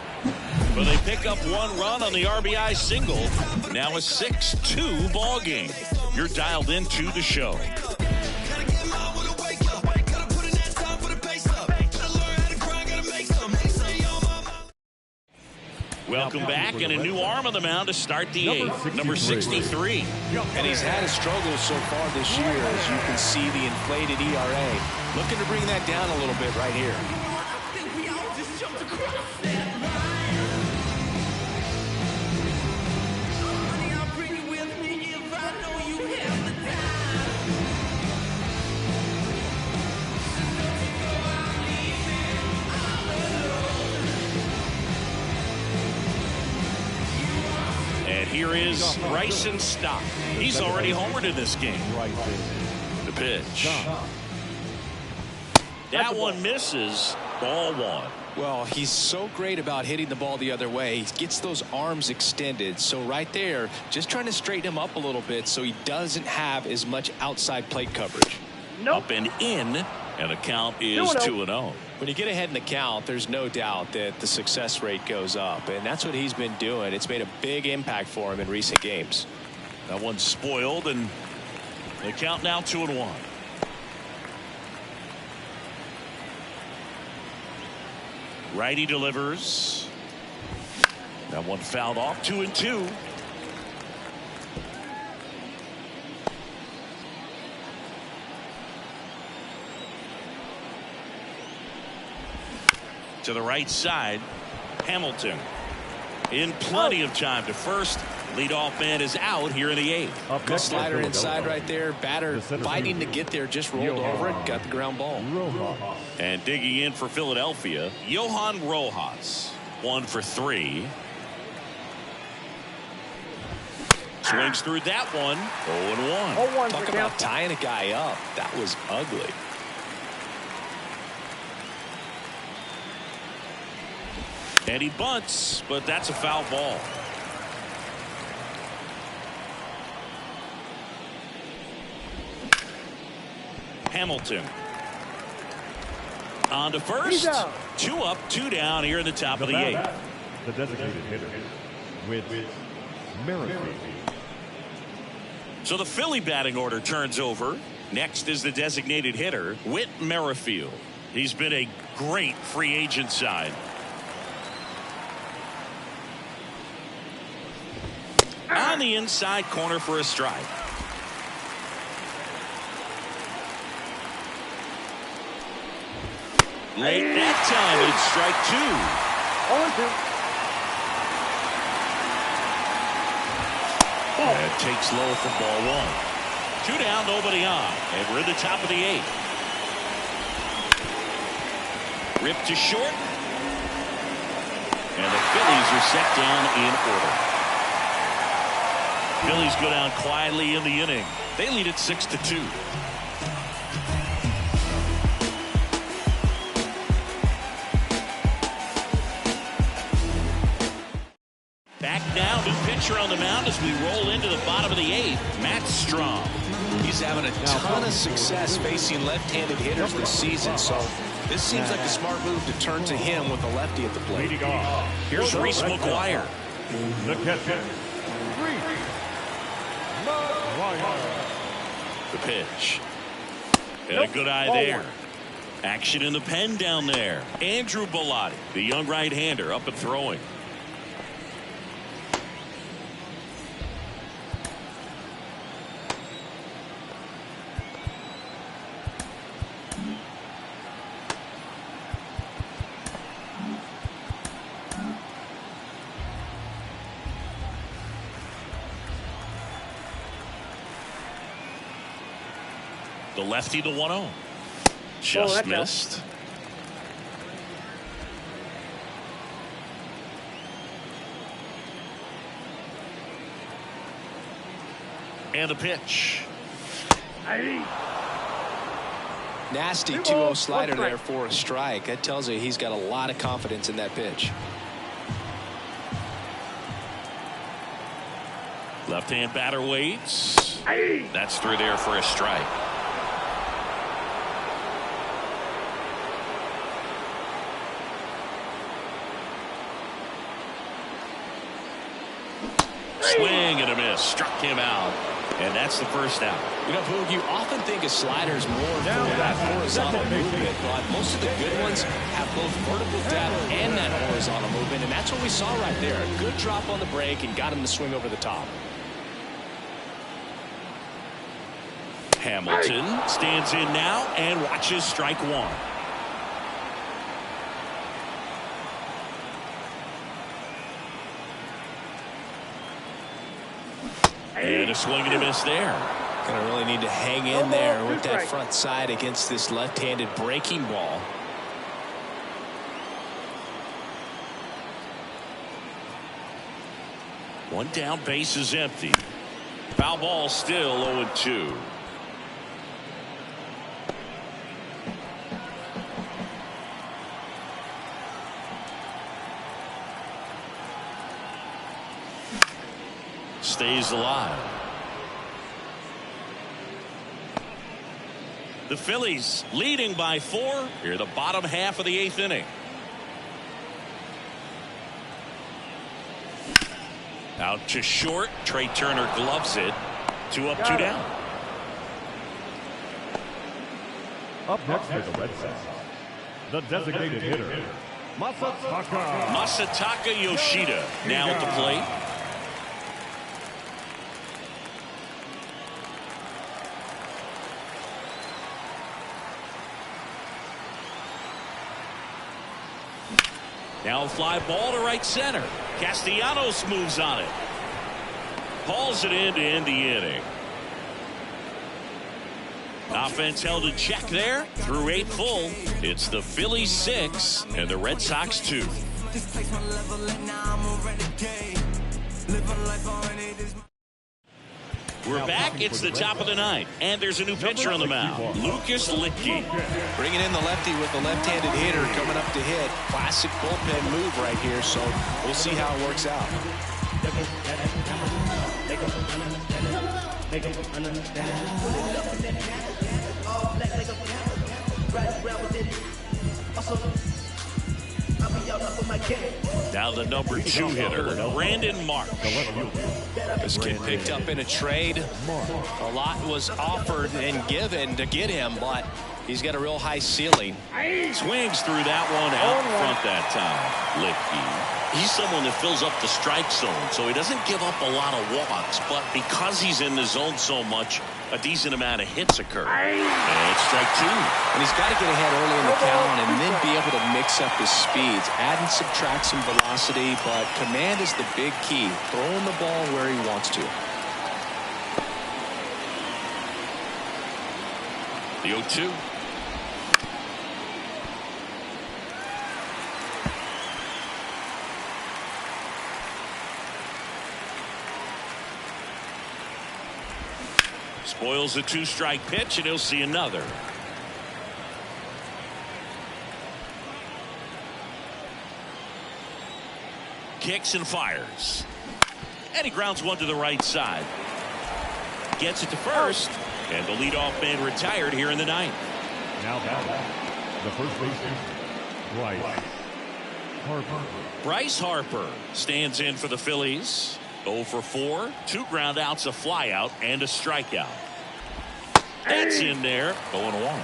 But they pick up 1 run on the RBI single. Now a 6-2 ball game. You're dialed into the show. Welcome back, and a new arm on the mound to start the 8th. Number 63. And he's had a struggle so far this year, as you can see the inflated ERA. Looking to bring that down a little bit right here. Here is Bryson Stott. He's already homered in this game. The pitch. That one misses. Ball 1. Well, he's so great about hitting the ball the other way. He gets those arms extended. So right there, just trying to straighten him up a little bit so he doesn't have as much outside plate coverage. Up and in, and the count is 2-0. When you get ahead in the count, there's no doubt that the success rate goes up, and that's what he's been doing. It's made a big impact for him in recent games. That one's spoiled, and the count now 2-1. Righty delivers. That one fouled off. 2-2. To the right side, Hamilton in plenty of time to first. Leadoff man is out here in the 8th. Good slider inside right there. Batter fighting to get there, just rolled over it, got the ground ball. And digging in for Philadelphia, Johan Rojas, 1 for 3. Swings through that one. 0-1. Talk about tying a guy up. That was ugly. And he bunts, but that's a foul ball. Hamilton on to first. 2 up, 2 down here in the top of the 8th. The designated hitter with Merrifield. So the Philly batting order turns over. Next is the designated hitter, Whit Merrifield. He's been a great free agent sign. On the inside corner for a strike. Late that time, it's strike 2. And takes low for ball 1. 2 down, nobody on, and we're in the top of the 8th. Ripped to short, and the Phillies are set down in order. Phillies go down quietly in the inning. They lead it 6-2. Back now, new pitcher on the mound as we roll into the bottom of the 8th. Matt Strom. He's having a ton of success facing left-handed hitters this season, so this seems like a smart move to turn to him with a lefty at the plate. Here's Reese McGuire. The catcher, The pitch. And a good eye there. Action in the pen down there. Andrew Bellotti, the young right-hander, up and throwing. The lefty, the 1-0. Just missed. And the pitch. Nasty 2-0 slider there for a strike. That tells you he's got a lot of confidence in that pitch. Left-hand batter waits. That's through there for a strike. Swing and a miss. Struck him out. And that's the first out. You know, Boog, you often think a slider is more for that horizontal movement, but most of the good ones have both vertical depth and that horizontal movement, and that's what we saw right there. A good drop on the break and got him to swing over the top. Hamilton stands in now and watches strike 1. And a swing and a miss there. Gonna really need to hang in there with that front side against this left-handed breaking ball. One down, base is empty. Foul ball, still 0-2. Stays alive. The Phillies leading by 4 here, the bottom half of the 8th inning. Out to short. Trey Turner gloves it. 2 up, 2 down. Up next for the Red Sox, the designated hitter, Masataka Yoshida now at the plate. Now a fly ball to right center. Castellanos moves on it. Hauls it in to end the inning. Offense held in check there through 8 full. It's the Phillies 6 and the Red Sox 2. We're back. It's the top of the 9th, and there's a new pitcher on the mound, Lucas Litke. Bringing in the lefty with the left-handed hitter coming up to hit. Classic bullpen move right here, so we'll see how it works out. Now the number 2 hitter, Brandon Marsh. This kid picked up in a trade. A lot was offered and given to get him, but he's got a real high ceiling. Swings through that one out front that time. Litke. He's someone that fills up the strike zone, so he doesn't give up a lot of walks, but because he's in the zone so much, a decent amount of hits occur. And it's strike 2. And he's got to get ahead early in the count and then be able to mix up his speeds. Add and subtract some velocity, but command is the big key. Throwing the ball where he wants to. The 0-2. Spoils the 2-strike pitch, and he'll see another. Kicks and fires. And he grounds one to the right side. Gets it to first. And the leadoff man retired here in the ninth. Now batting, the first baseman, Bryce Harper. Bryce Harper stands in for the Phillies. 0 for 4, 2 ground outs, a flyout, and a strikeout. That's in there. 0-1.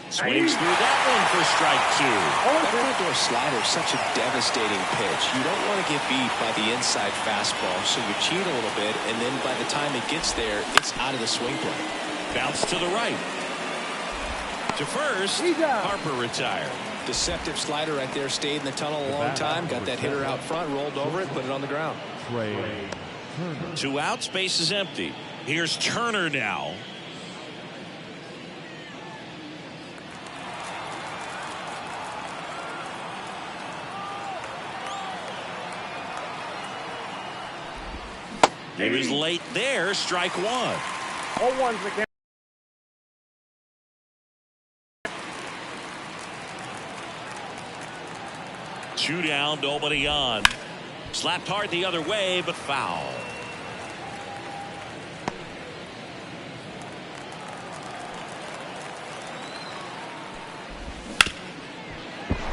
Swings through that one for strike 2. That outdoor slider is such a devastating pitch. You don't want to get beat by the inside fastball, so you cheat a little bit, and then by the time it gets there, it's out of the swing play. Bounce to the right. To first, Harper retired. Deceptive slider right there. Stayed in the tunnel a long time. Got that hitter out front, rolled over it, put it on the ground. Turner. 2 outs, base is empty. Here's Turner now. He was late there. Strike 1. 0-1's the count. Two down, nobody on. Slapped hard the other way, but foul.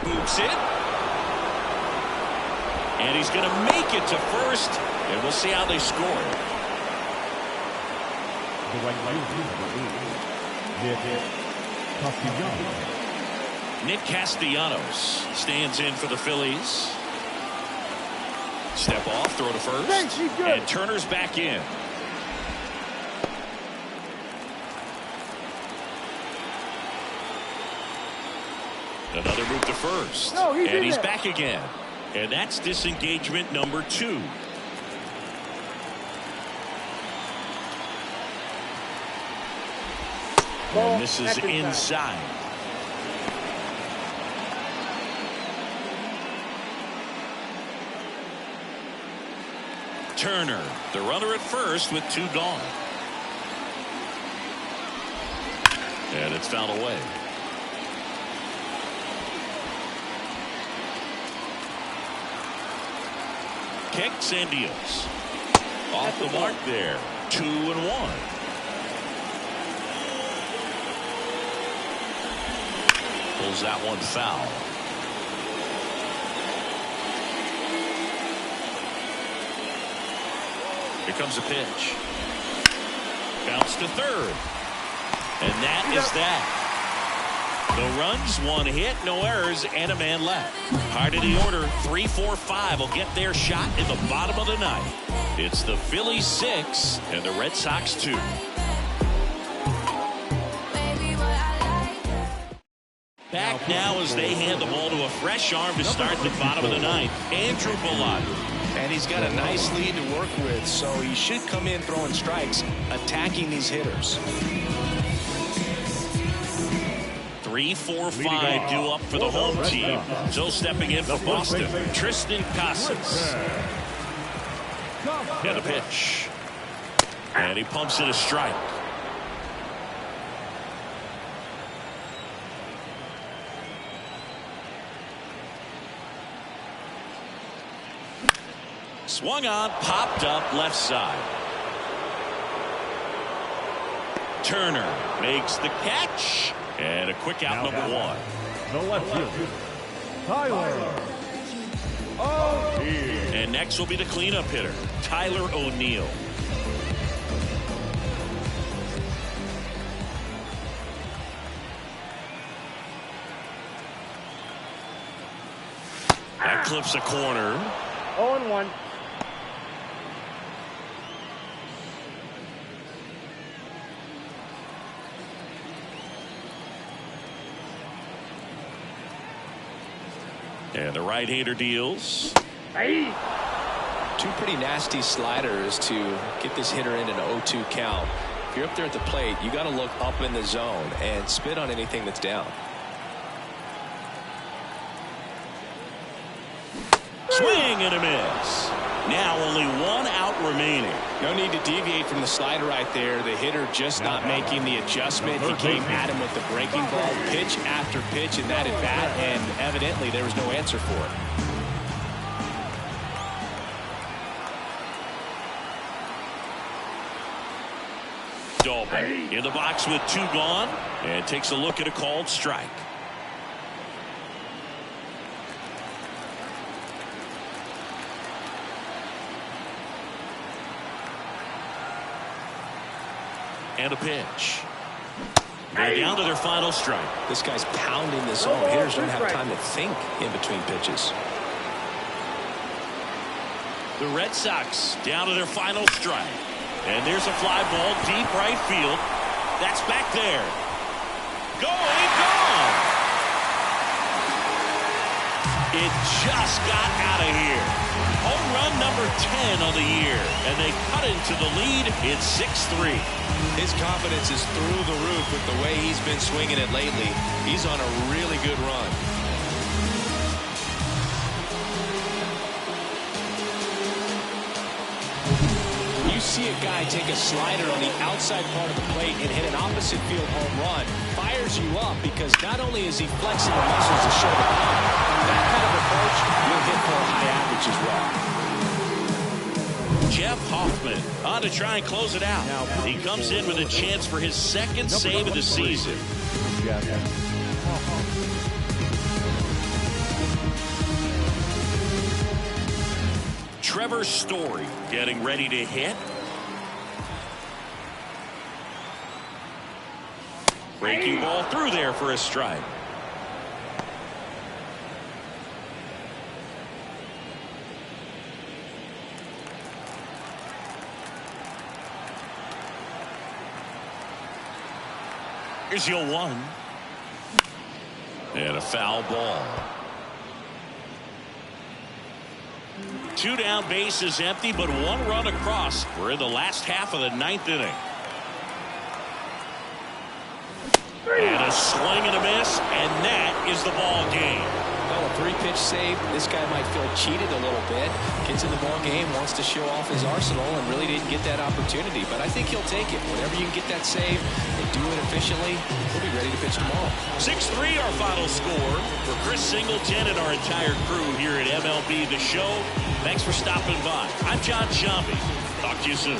Boots it. And he's going to make it to first. And we'll see how they score. The right fielder, Nick Castellanos stands in for the Phillies. Step off, throw to first. And Turner's back in. Another move to first. And he's back again. And that's disengagement number 2. And this is inside. Turner, the runner at first with 2 gone. And it's fouled away. Kicks and deals. Off the mark there. 2-1. Pulls that one foul. Here comes a pitch. Bounce to third. And that is that. No runs, 1 hit, no errors, and a man left. Hard in the order, 3, 4, 5 will get their shot in the bottom of the ninth. It's the Phillies 6 and the Red Sox 2. Back now as they hand the ball to a fresh arm to start the bottom of the ninth. Andrew Bellatti. And he's got a nice lead to work with, so he should come in throwing strikes, attacking these hitters. 3, 4, 5 due up for the home team. So stepping in for Boston, Tristan Casas. And a pitch. And he pumps in a strike. Swung on, popped up left side. Turner makes the catch. And a quick out, number 1. The left fielder, Tyler O'Neill. And next will be the cleanup hitter, Tyler O'Neill. That clips a corner. 0-1. And the right-hander deals. Hey. 2 pretty nasty sliders to get this hitter in an 0-2 count. If you're up there at the plate, you got to look up in the zone and spit on anything that's down. Swing and a miss. Now only 1 out remaining. No need to deviate from the slider right there. The hitter just not making the adjustment. He came at him with the breaking ball, pitch after pitch in that at bat, and evidently there was no answer for it. Dolby in the box with 2 gone and takes a look at a called strike. And a pitch. They're down to their final strike. This guy's pounding this zone. Hitters don't have time to think in between pitches. The Red Sox down to their final strike. And there's a fly ball deep right field. That's back there. Going, gone. It just got out of here. Home run number 10 on the year. And they cut into the lead. It's 6-3. His confidence is through the roof with the way he's been swinging it lately. He's on a really good run. You see a guy take a slider on the outside part of the plate and hit an opposite field home run. Fires you up because not only is he flexing the muscles to show the power, that kind of approach will hit for a high average as well. Jeff Hoffman on to try and close it out. He comes in with a chance for his 2nd save of the season. Trevor Story getting ready to hit. Breaking ball through there for a strike. Here's your 1. And a foul ball. 2 down, bases empty, but 1 run across. We're in the last half of the 9th inning. And a swing and a miss, and that is the ball game. Well, a 3-pitch save. This guy might feel cheated a little bit. Gets in the ball game, wants to show off his arsenal, and really didn't get that opportunity. But I think he'll take it. Whenever you can get that save and do it efficiently, he'll be ready to pitch tomorrow. 6-3 our final score. For Chris Singleton and our entire crew here at MLB The Show, thanks for stopping by. I'm John Shambi. Talk to you soon.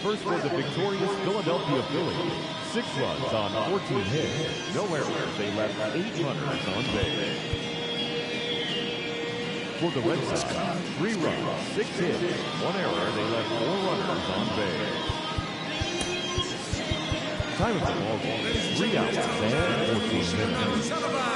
First for the victorious Philadelphia Phillies. 6 runs on 14 hits. No errors. They left 8 runners on base. For the Red Sox, 3 runs, 6 hits, 1 error. They left 4 runners on base. Time of the ball game, 3 hours and 14 minutes.